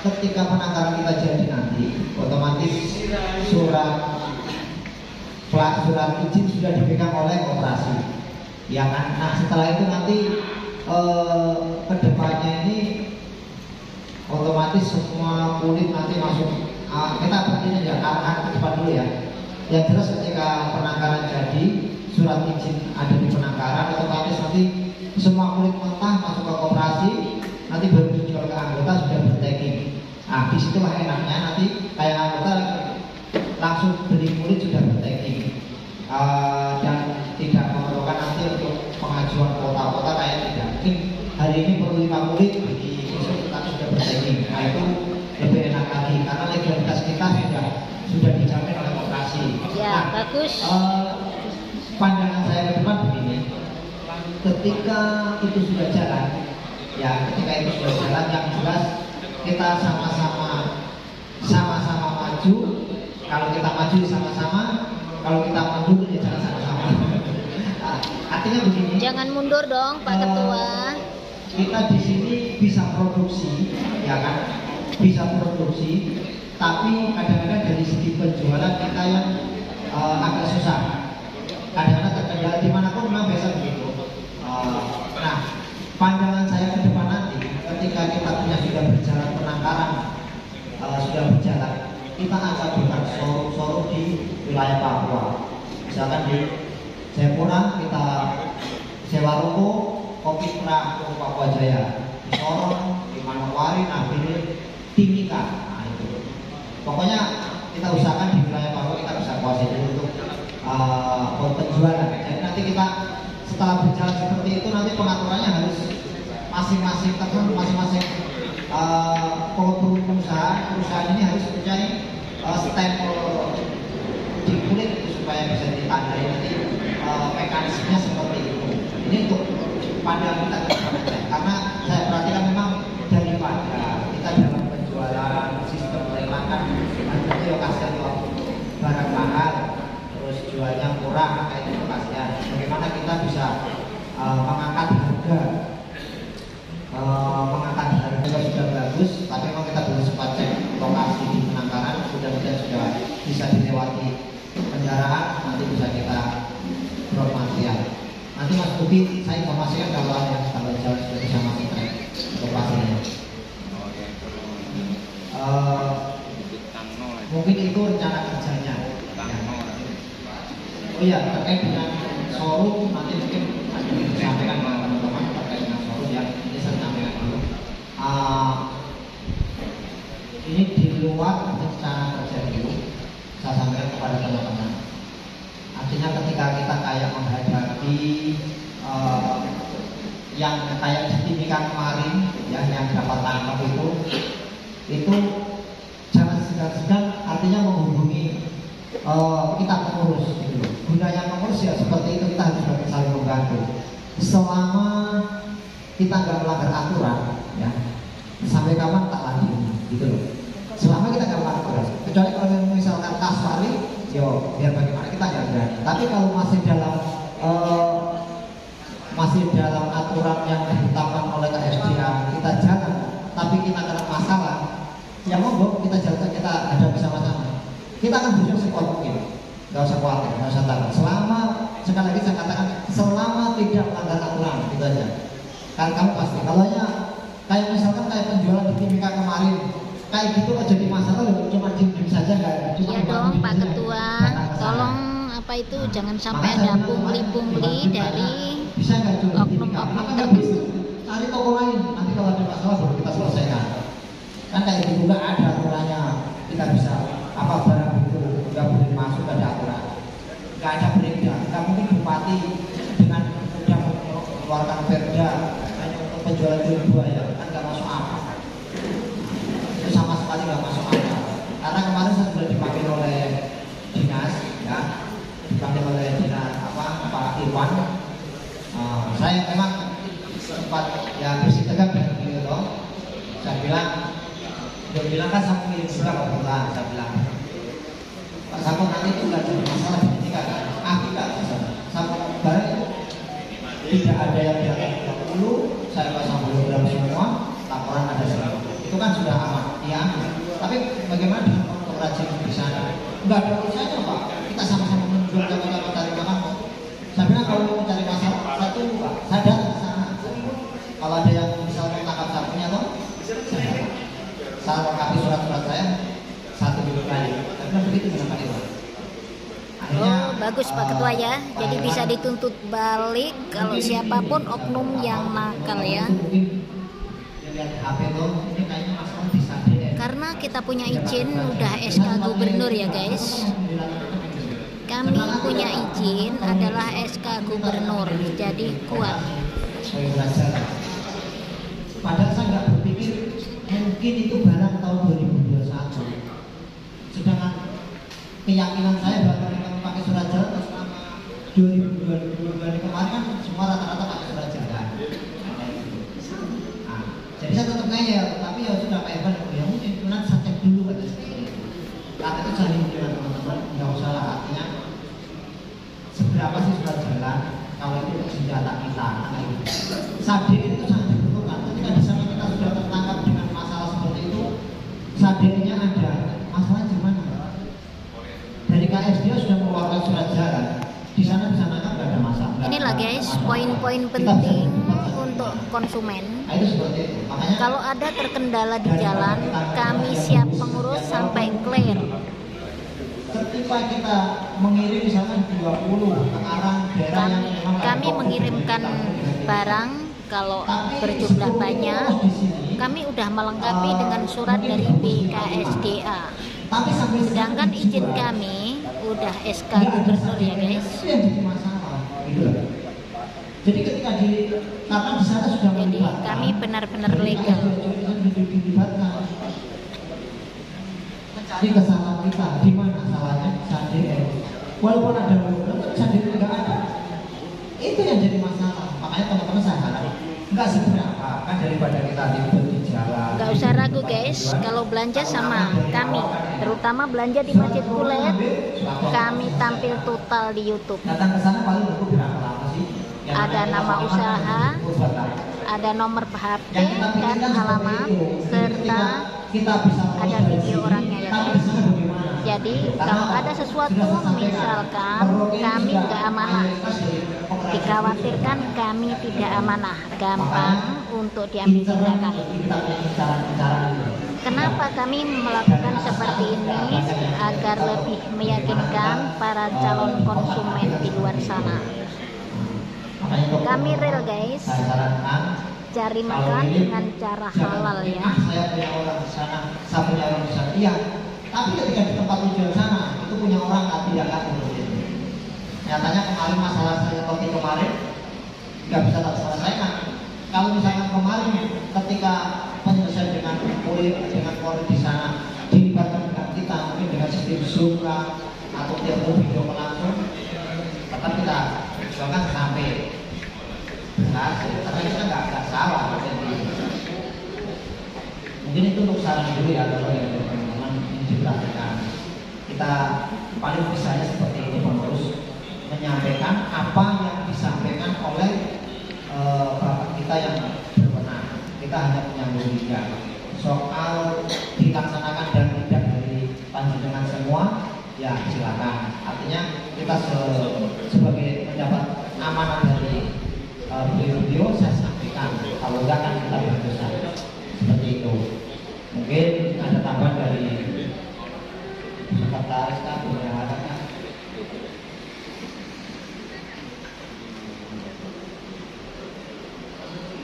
Ketika penangkaran kita jadi nanti, otomatis surat izin sudah dipegang oleh koperasi, ya kan? Nah setelah itu nanti kedepannya ini otomatis semua kulit nanti masuk. Kita begini ya, arahan ke depan dulu ya. Yang jelas ketika penangkaran jadi, surat izin ada di penangkaran, otomatis nanti semua kulit mentah masuk ke koperasi, nanti baru dijual ke anggota sudah bertagging. Nah disitulah enaknya nanti kayak anggota langsung beli kulit sudah bertagging, dan tidak memerlukan nanti untuk pengajuan kota-kota kayak tidak. Mungkin hari ini perlu 5 kulit, di besok kita sudah bertagging. Nah itu lebih enak lagi karena legalitas kita sudah dijamin oleh koperasi. Ya, nah, bagus. Pandangan saya ke depan begini, ketika itu sudah jalan, ya ketika itu sudah jalan, yang jelas kita sama-sama maju. Kalau kita maju sama-sama, kalau kita mundur ya jangan sama-sama. Nah, artinya begini. Jangan mundur dong, Pak Ketua. Kita di sini bisa produksi, ya kan? Bisa produksi, tapi kadang-kadang dari segi penjualan kita yang agak susah. Kadang-kadang terkendala dimanapun memang biasa begitu. Nah, pandangan saya ke depan nanti, ketika kita punya sudah berjalan penangkaran, sudah berjalan, kita akan buka showroom di wilayah Papua. Misalkan di Jayapura kita sewa ruko Kopi Pra Ruko Papua Jaya, di Sorong, di Manokwari, Nabili, Timika. Nah itu. Pokoknya kita usahakan di wilayah Papua kita bisa kuasai dulu untuk penjualan. Jadi nanti kita setelah berjalan seperti itu, nanti pengaturannya harus masing-masing tertentu, masing-masing perusahaan ini harus mempunyai stempel di kulit supaya bisa ditandai nanti mekanismenya seperti itu. Ini untuk pandangan kita ke depan aja, karena saya perhatikan memang daripada kita dalam penjualan sistem lelang itu ya kasihan barang mahal terus jualnya murah, kayak itu kasihan. Bagaimana kita bisa mengangkat harga iya, terkait dengan showroom nanti mungkin disampaikan ke teman-teman terkait dengan showroom ya. Ini saya sampaikan dulu. Ini di luar rencana kerja dulu. Saya sampaikan kepada teman-teman. Artinya ketika kita kayak menghadapi yang kayak di Timika kemarin ya, yang dapat tangkap itu jangan segan-segan, artinya menghubungi kita pengurus gitu. Gunanya pengurus ya seperti itu, kita harus saling membantu. Selama kita nggak melanggar aturan ya, sampai kapan tak lagi gitu loh. Selama kita nggak melanggar aturan, kecuali kalau misalkan kasari, yo biar bagaimana kita nggak berani. Tapi kalau masih dalam aturan yang ditetapkan oleh KSDA, kita jalan, tapi kita kena masalah, ya monggo kita jalan, kita hadapi sama-sama. Kita akan berusaha sekuat mungkin, nggak usah khawatir, nggak usah takut. Selama, sekali lagi saya katakan, selama tidak melanggar aturan, itu aja. Kan kamu pasti, kalau kayak misalkan kayak penjualan di Timika kemarin, kayak gitu aja di masalah, cuma diem saja nggak? Iya dong Pak Ketua, tolong apa itu jangan sampai ada pungli-pungli dari oknum-oknum tertentu. Cari toko lain, nanti kalau ada masalah baru kita selesaikan. Kan kayak gitu nggak ada aturannya, kita bisa apa barang itu nggak boleh masuk, ada aturan, nggak ada perda, nggak mungkin bupati dengan mudah mengeluarkan perda hanya untuk penjualan jual ya, kan nggak masuk akal. Itu sama sekali nggak masuk akal. Karena kemarin saya sudah dipanggil oleh dinas ya, dipanggil oleh dinas Pak Irwan. Saya memang sempat ya bersih tegak dengan beliau loh. Saya bilang kan saya kirim juga Pak Bulan, saya bilang Pak Sampun nanti itu nggak jadi masalah di sini kan? Tidak, Sampun barang itu tidak ada yang dilakukan dulu. Saya pasang hologram semua, laporan ada semua. Itu kan sudah aman, ya. Tapi bagaimana dengan pengrajin di sana? Nggak ada urusannya Pak. Kita sama-sama menjual sama-sama cari makan. Saya bilang kalau mau cari masalah, saya tunggu Pak. Saya datang ke sana. Kalau ada yang misalnya tangkap sapunya loh, saya lengkapi surat-surat saya satu minggu kali. Tapi begitu dengan Pak Irwan. Oh bagus Pak Ketua ya, jadi bisa dituntut balik kalau siapapun oknum yang nakal ya. Karena kita punya izin udah SK Gubernur ya guys. Kami punya izin adalah SK Gubernur, jadi kuat. Padahal saya nggak berpikir mungkin itu barang tahun 2021. Sedangkan keyakinan saya bahwa kita pakai surat jalan selama 2022 kemarin kan semua rata-rata pakai surat jalan. Nah, jadi saya tetap ngeyel, tapi ya sudah Pak Irwan, ya mungkin nanti saya cek dulu aja seperti itu. Tapi itu saya himbauan teman-teman, nggak usah lah, artinya seberapa sih surat jalan kalau itu senjata kita. Sade itu sangat diperlukan. Ketika di sana kita sudah tertangkap dengan masalah seperti itu, sadenya ada. Masalah gimana? Dari KSDA sudah mengeluarkan surat jalan. Di sana kan nggak ada masalah. Inilah guys poin-poin penting untuk konsumen. Nah, itu seperti itu. Makanya, kalau ada terkendala di jalan, kami siap mengurus sampai clear. Ketika kita mengirim misalkan 20 ke arah daerah yang memang kami mengirimkan barang kalau berjumlah banyak, kami udah melengkapi dengan surat dari BKSDA. Sedangkan izin kami udah SK Gubernur ya guys. Jadi ketika karena di sana sudah melibatkan, kami benar-benar legal. Mencari kesalahan kita, di mana salahnya SADR. Walaupun ada hologram, tapi SADR nggak ada. Itu yang jadi masalah. Makanya teman-teman saya harap nggak seberapa kan daripada kita ribut di jalan. Nggak usah ragu guys, kalau belanja sama kami, terutama belanja di Masjid Kulet, kami tampil total di YouTube. Datang ke sana paling butuh berapa lama sih? Ada nama usaha, ada nomor HP dan alamat, serta ada video orangnya ya guys. Jadi kalau ada sesuatu misalkan kami nggak amanah, dikhawatirkan kami tidak amanah, gampang untuk diambil tindakan. Kenapa kami melakukan seperti ini? Agar lebih meyakinkan para calon konsumen di luar sana. Kami real guys, cari makan dengan cara halal ya. Saya punya orang di sana, saya punya orang di sana. Iya, tapi ketika di tempat tujuan sana itu punya orang tidak seperti itu. Nyatanya kemarin masalah saya kopi kemarin nggak bisa tak selesaikan. Kalau misalnya kemarin ketika penyelesaian dengan kulit di sana dilibatkan dengan kita mungkin dengan sistem Zoom atau telepon video langsung, tetap kita perjuangkan sampai berhasil. Tapi kita nggak salah. Jadi mungkin itu untuk saran dulu ya, kalau yang teman-teman ini diperhatikan. Kita paling bisanya seperti ini, harus menyampaikan apa yang disampaikan oleh bapak kita yang berwenang. Kita hanya menyambung liga. Soal dilaksanakan dan tidak dari panjenengan semua, ya silakan. Artinya kita sebagai mendapat amanah dari beliau saya sampaikan. Kalau enggak kan kita berdosa. Seperti itu. Mungkin ada tambahan dari sekretaris kan.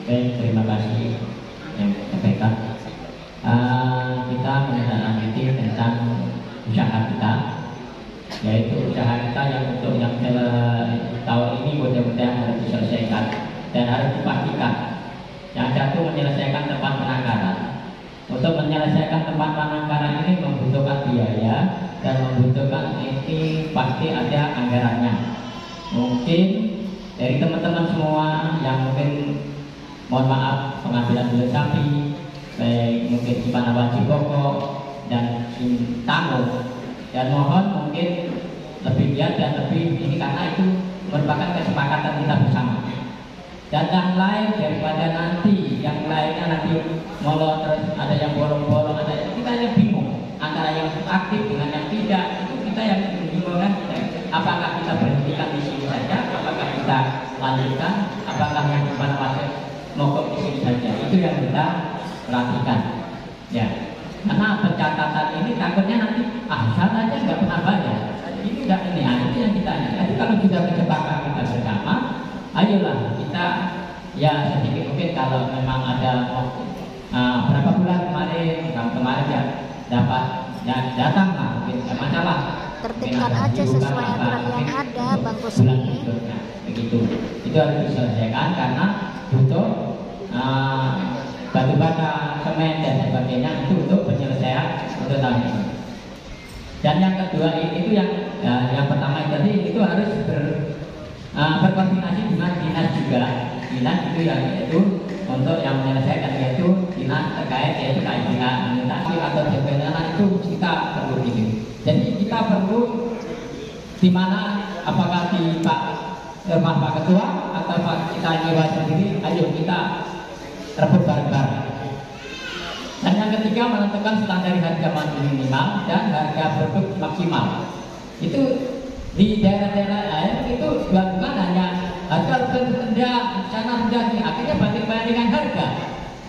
Baik, terima kasih yang disampaikan. Kita menindaklanjuti tentang usaha kita, yaitu usaha kita yang untuk yang tahun ini mudah-mudahan harus diselesaikan dan harus dipastikan. Yang satu menyelesaikan tempat penangkaran. Untuk menyelesaikan tempat penangkaran ini membutuhkan biaya dan membutuhkan ini pasti ada anggarannya. Mungkin dari teman-teman semua yang mungkin mohon maaf pengambilan bulu sapi, baik mungkin Cipana wajib pokok dan Sintanggung, dan mohon mungkin lebih giat dan lebih ini karena itu merupakan kesepakatan kita bersama. Dan yang lain daripada nanti yang lainnya nanti molor terus ada yang bolong-bolong, ada kita yang bingung antara yang aktif dengan yang tidak. Itu kita yang bingung kan, apakah kita berhentikan di sini saja, apakah kita lanjutkan, apakah yang Cipana wajib mogok di sini saja. Itu yang kita perhatikan ya, karena pencatatan ini takutnya nanti salah aja nggak pernah bayar, ini nggak ini itu yang kita. Jadi kalau sudah kesepakatan kita bersama, ayolah kita ya sedikit mungkin kalau memang ada berapa bulan kemarin ya dapat ya datang lah, mungkin nggak masalah, tertibkan aja sesuai aturan yang ada Bang Kusni. Begitu, itu harus diselesaikan karena butuh batu bata, semen dan sebagainya itu untuk penyelesaian untuk tahun ini. Dan yang kedua itu yang pertama tadi itu harus berkoordinasi dengan dinas juga. Dinas itu yaitu untuk yang menyelesaikan, yaitu dinas terkait yaitu KIPH, administrasi atau jabatan itu kita perlu gitu. Jadi kita perlu di mana, apakah di rumah Pak Ketua atau Pak kita nyewa sendiri, ayo kita rebut bareng-bareng. Dan yang ketiga menentukan standar harga minimal dan harga produk maksimal. Itu di daerah-daerah lain itu bukan hanya harga rendah, sana rendah, akhirnya banding-bandingkan harga.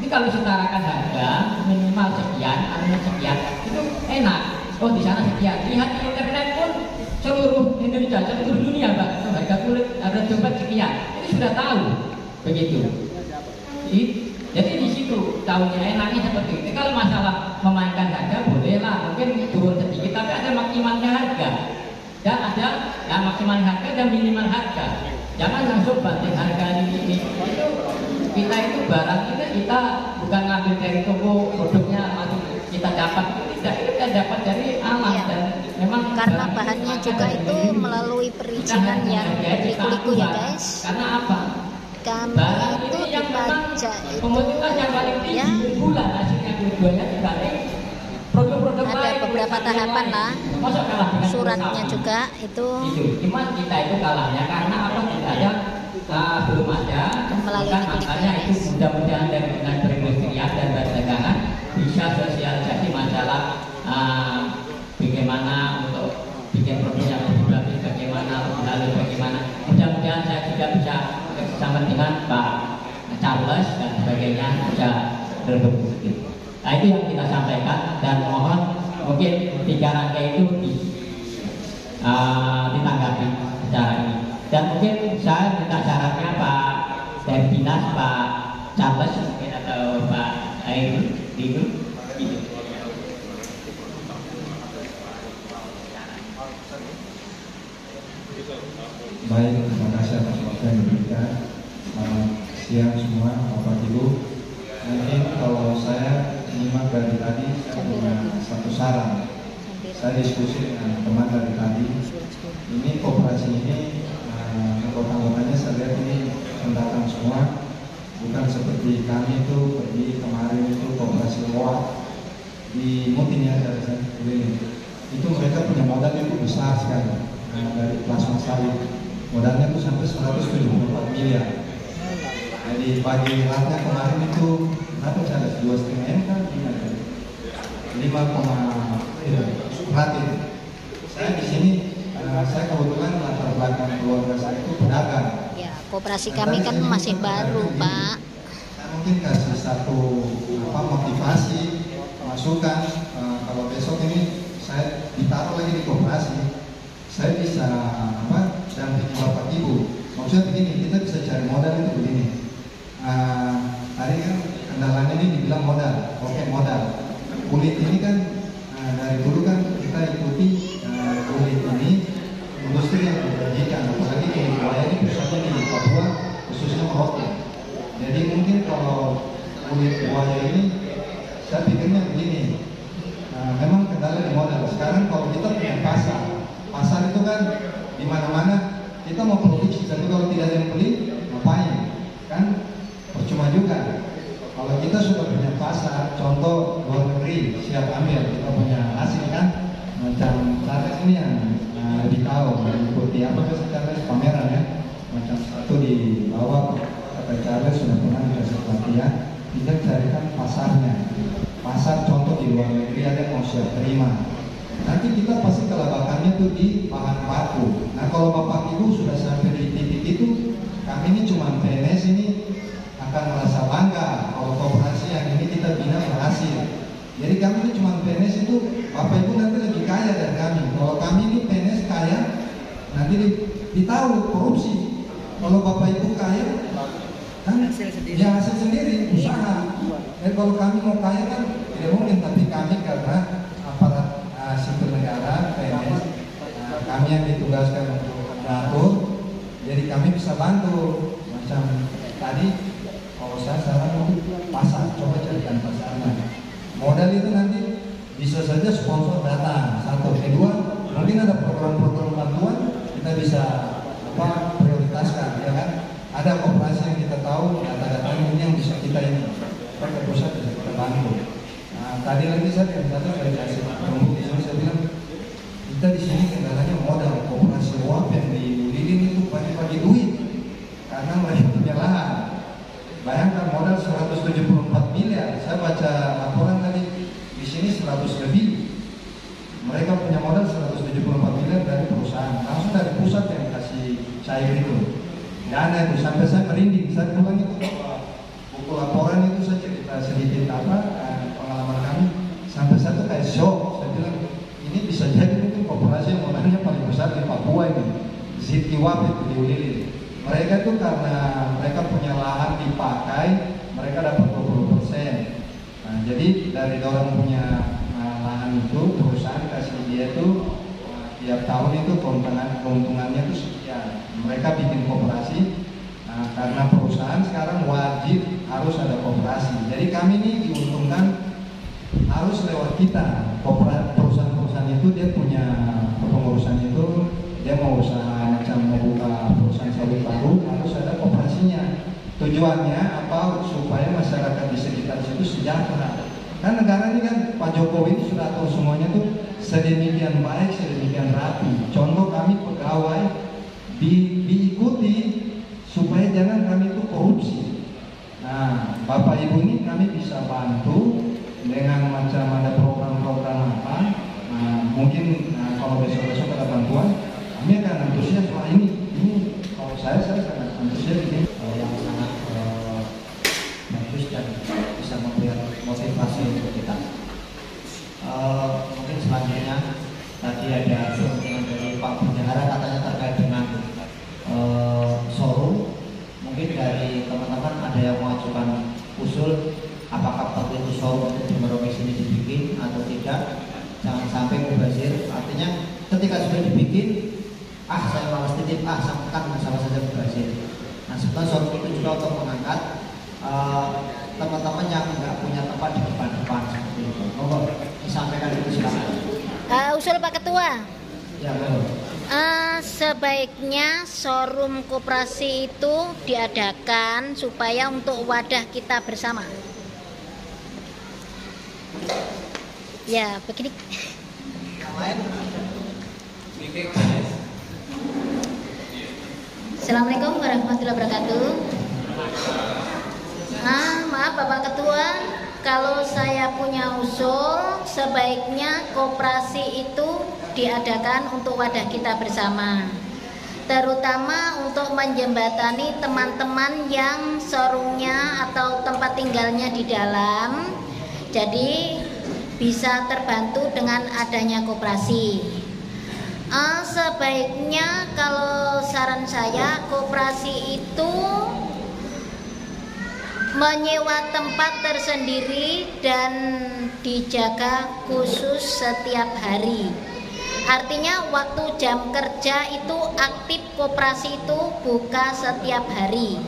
Ini kalau setarakan harga minimal sekian, sekian, itu enak. Oh di sana sekian. Lihat di internet pun seluruh Indonesia, seluruh dunia Pak, harga kulit, harga dompet sekian. Ini sudah tahu begitu. Jadi di situ tahunya enaknya seperti itu. Kalau masalah memainkan harga bolehlah, mungkin turun sedikit, tapi ada maksimalnya harga. Dan ada yang maksimal harga dan minimal harga. Jangan langsung banding harga ini. Itu kita itu barang ini kita bukan ngambil dari toko produknya langsung kita dapat, tidak, itu kita dapat dari alam dan memang karena bahannya juga itu melalui perizinan yang berliku-liku ya guys. Karena apa? Kami itu dipajak itu ya, ada beberapa tahapan lah, suratnya juga itu. Cuma kita itu kalahnya karena apa? Tidak ada, belum ada. Melalui makanya itu mudah-mudahan dengan perindustrian dan perdagangan bisa sosialisasi masalah bagaimana untuk bikin produknya lebih bagus, bagaimana lalu bagaimana. Mudah-mudahan saya juga bisa bersama dengan Pak Charles dan sebagainya bisa berbagi. Nah, itu yang kita sampaikan dan mohon mungkin 3 rangkaian itu ditanggapi secara ini. Dan mungkin saya minta syaratnya Pak dari Dinas, Pak Charles mungkin atau Pak Air itu. Baik, terima kasih atas waktu yang diberikan. Selamat siang semua, Bapak Ibu. Mungkin kalau saya menyimak dari tadi, saya punya satu saran. Saya diskusi dengan teman dari tadi. Ini koperasi ini, anggota-anggotanya saya lihat ini pendatang semua. Bukan seperti kami itu pergi kemarin itu koperasi loa di Mutin ya, dari saya itu mereka punya modal itu besar sekali. Dari plasma sawit modalnya itu sampai 174 miliar. Jadi bagi ratnya kemarin itu berapa cara 2,5 M kan 5, berarti saya di sini saya kebetulan latar belakang keluarga saya itu pedagang. Ya, koperasi kami kan masih baru, Pak. Saya mungkin kasih satu motivasi, masukan kalau besok ini saya ditaruh lagi di koperasi, saya bisa dampingi Bapak Ibu. Maksudnya begini, kita bisa cari modal itu begini. Tadi kan kendalanya ini dibilang modal, oke modal. Kulit ini kan dari dulu kan kita ikuti kulit ini industri yang dijanjikan, apalagi kulit buaya ini pusatnya di Papua, khususnya Merauke. Jadi mungkin kalau kulit buaya ini, saya pikirnya begini. Memang kendala di modal. Sekarang kalau kita punya pasar itu kan di mana-mana kita mau produksi, tapi kalau tidak ada yang beli, ngapain? Kan percuma juga. Kalau kita sudah punya pasar, contoh luar negeri siap ambil, kita punya hasil kan, macam Charles ini yang lebih tahu mengikuti apa sih Charles pameran ya, macam satu di bawah kata Charles sudah pernah dikasih pelatihan, kita carikan pasarnya. Pasar contoh di luar negeri ada yang mau siap terima. Nanti kita pasti kelabakannya tuh di bahan baku. Nah kalau Bapak Ibu sudah sampai di titik itu, kami ini cuma PNS ini akan merasa bangga kalau koperasi yang ini kita bina berhasil. Jadi kami ini cuma PNS itu, Bapak Ibu nanti lebih kaya dari kami. Kalau kami ini PNS kaya, nanti ditahu korupsi. Kalau Bapak Ibu kaya, kan ya hasil sendiri, usaha. Dan kalau kami mau kaya kan tidak mungkin, tapi kami karena aparat sipil negara, PNS, kami yang ditugaskan untuk mengatur, jadi kami bisa bantu. Macam tadi, kalau saya saran untuk pasar, coba carikan pasarnya. Modal itu nanti bisa saja sponsor datang, satu. Kedua, mungkin ada program-program bantuan kita bisa prioritaskan, ya kan? Ada koperasi yang kita tahu, data-data ini yang bisa kita ini, ke pusat bisa kita bantu. Nah, tadi lagi saya dari hasil perembuk di sini saya bilang kita di sini kendalanya modal. Koperasi uap yang di Lilin itu pagi-pagi duit karena mereka punya lahan. Bayangkan modal 174 miliar. Saya baca laporan tadi di sini 100 lebih. Mereka punya modal 174 miliar dari perusahaan, langsung dari pusat yang kasih cair itu. Dana itu sampai saya merinding. Saya pulang itu buku laporan itu saya cerita sedikit pengalaman kami, sampai saya tuh kayak shock. Saya bilang ini bisa jadi mungkin koperasi yang modalnya paling besar di Papua ini, Zitiwap itu di Ulilin. Mereka itu karena mereka punya lahan dipakai, mereka dapat 20%. Nah, jadi dari orang punya lahan itu, perusahaan kasih dia itu tiap tahun itu keuntungannya itu sekian. Mereka bikin koperasi. Karena perusahaan sekarang wajib harus ada koperasi. Jadi kami ini diuntungkan harus lewat kita. Perusahaan-perusahaan itu dia punya pengurusan itu, dia mau usaha macam mau buka perusahaan sawit baru, harus ada koperasinya. Tujuannya apa? Supaya masyarakat di sekitar situ sejahtera. Kan negara ini kan Pak Jokowi ini sudah atur semuanya tuh sedemikian baik, sedemikian rapi. Contoh kami pegawai diikuti supaya jangan kami itu korupsi. Nah, Bapak Ibu ini kami bisa bantu dengan macam ada program-program apa. Nah, mungkin kalau besok-besok ada bantuan, kami akan antusias. Wah ini kalau saya sangat antusias ini yang sangat bagus dan bisa memberikan motivasi untuk kita. Mungkin selanjutnya tadi ada pertanyaan dari Pak Bendahara katanya terkait dengan showroom. Mungkin dari teman-teman ada yang mengajukan usul apakah waktu itu showroom untuk di Merauke sini dibikin atau tidak. Jangan sampai mubazir, artinya ketika sudah dibikin, saya malas titip, samakan sama saja mubazir. Nah sebenarnya showroom itu juga untuk mengangkat teman-teman yang nggak punya tempat di depan-depan seperti itu. Monggo disampaikan itu silakan. Usul Pak Ketua. Ya, betul. Sebaiknya showroom koperasi itu diadakan supaya untuk wadah kita bersama. Ya, begini. Assalamualaikum warahmatullahi wabarakatuh. Maaf Bapak Ketua, kalau saya punya usul, sebaiknya koperasi itu diadakan untuk wadah kita bersama, terutama untuk menjembatani teman-teman yang showroomnya atau tempat tinggalnya di dalam, jadi bisa terbantu dengan adanya koperasi. Sebaiknya kalau saran saya, koperasi itu menyewa tempat tersendiri dan dijaga khusus setiap hari. Artinya waktu jam kerja itu aktif, koperasi itu buka setiap hari.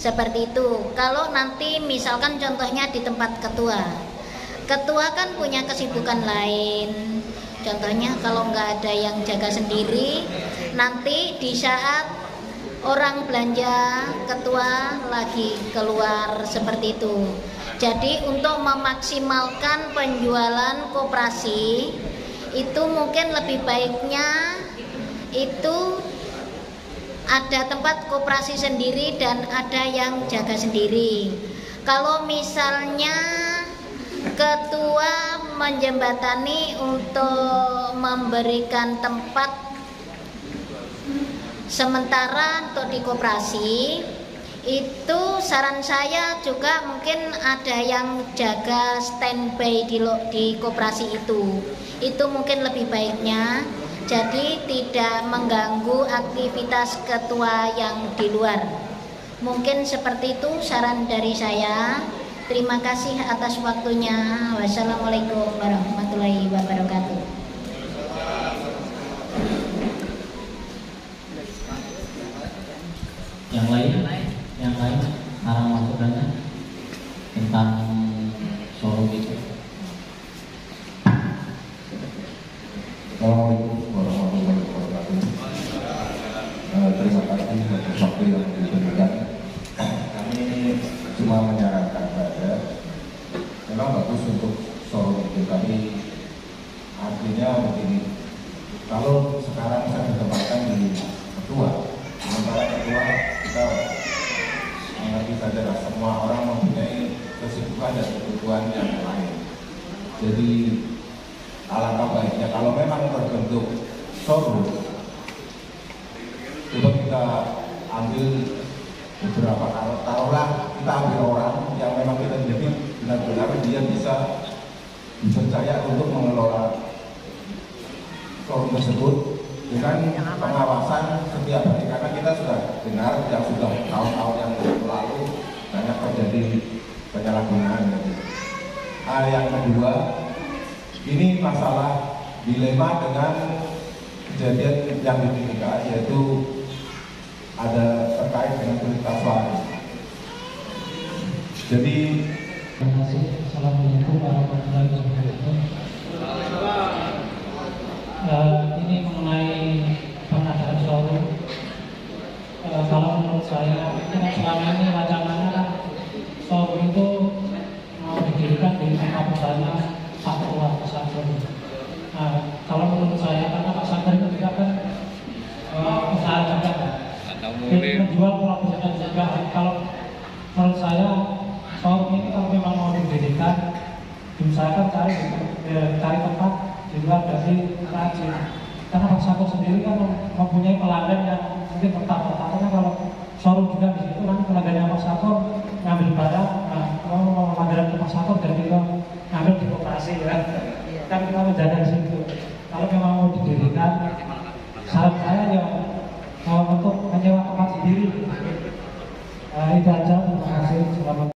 Seperti itu. Kalau nanti misalkan contohnya di tempat ketua kan punya kesibukan lain. Contohnya kalau nggak ada yang jaga sendiri, nanti di saat orang belanja, ketua lagi keluar seperti itu. Jadi untuk memaksimalkan penjualan koperasi itu mungkin lebih baiknya itu ada tempat koperasi sendiri dan ada yang jaga sendiri. Kalau misalnya ketua menjembatani untuk memberikan tempat sementara untuk di koperasi, itu saran saya juga mungkin ada yang jaga standby di koperasi itu mungkin lebih baiknya, jadi tidak mengganggu aktivitas ketua yang di luar. Mungkin seperti itu saran dari saya. Terima kasih atas waktunya. Wassalamualaikum warahmatullahi wabarakatuh. Yang lain arah masukannya tentang showroom itu. Assalamualaikum warahmatullahi wabarakatuh. Terima kasih atas waktu yang diberikan. Kami cuma menyarankan saja, memang bagus untuk showroom itu, tapi artinya begini, kalau sekarang saya ditempatkan di ketua, sementara ketua kita mengerti saja lah, semua orang mempunyai kesibukan dan kebutuhan yang lain. Jadi alangkah baiknya kalau memang terbentuk showroom, coba kita ambil beberapa, taruhlah kita ambil orang yang memang kita jadi benar-benar dia bisa dipercaya untuk mengelola showroom tersebut dengan pengawasan setiap hari, karena kita sudah dengar yang sudah tahun-tahun yang lalu banyak terjadi penyalahgunaan. Hal yang kedua, ini masalah dilema dengan kejadian yang di Timika, yaitu ada terkait dengan berita suara. Jadi, terima kasih. Assalamualaikum warahmatullahi wabarakatuh. Ini mengenai pengadaan showroom. Kalau menurut saya, selama ini wacananya kan showroom itu mau didirikan di tempat usahanya satu Pak Sager. Kalau menurut saya, karena Pak Sager itu juga kan usaha juga, menjual produk juga. Kalau menurut saya, showroom ini kalau memang mau didirikan, diusahakan cari tempat di luar dari perajin. Karena Pak Sager sendiri kan mempunyai pelanggan yang mungkin tetap. Karena kalau showroom juga di situ, nanti pelanggannya Pak Sager ngambil barang, mau langganan satu dan kita ngambil di koperasi ya. Kan kita menjaga di situ. Kalau memang mau didirikan, saran saya ya untuk menyewa tempat sendiri. Itu aja, terima kasih. Selamat.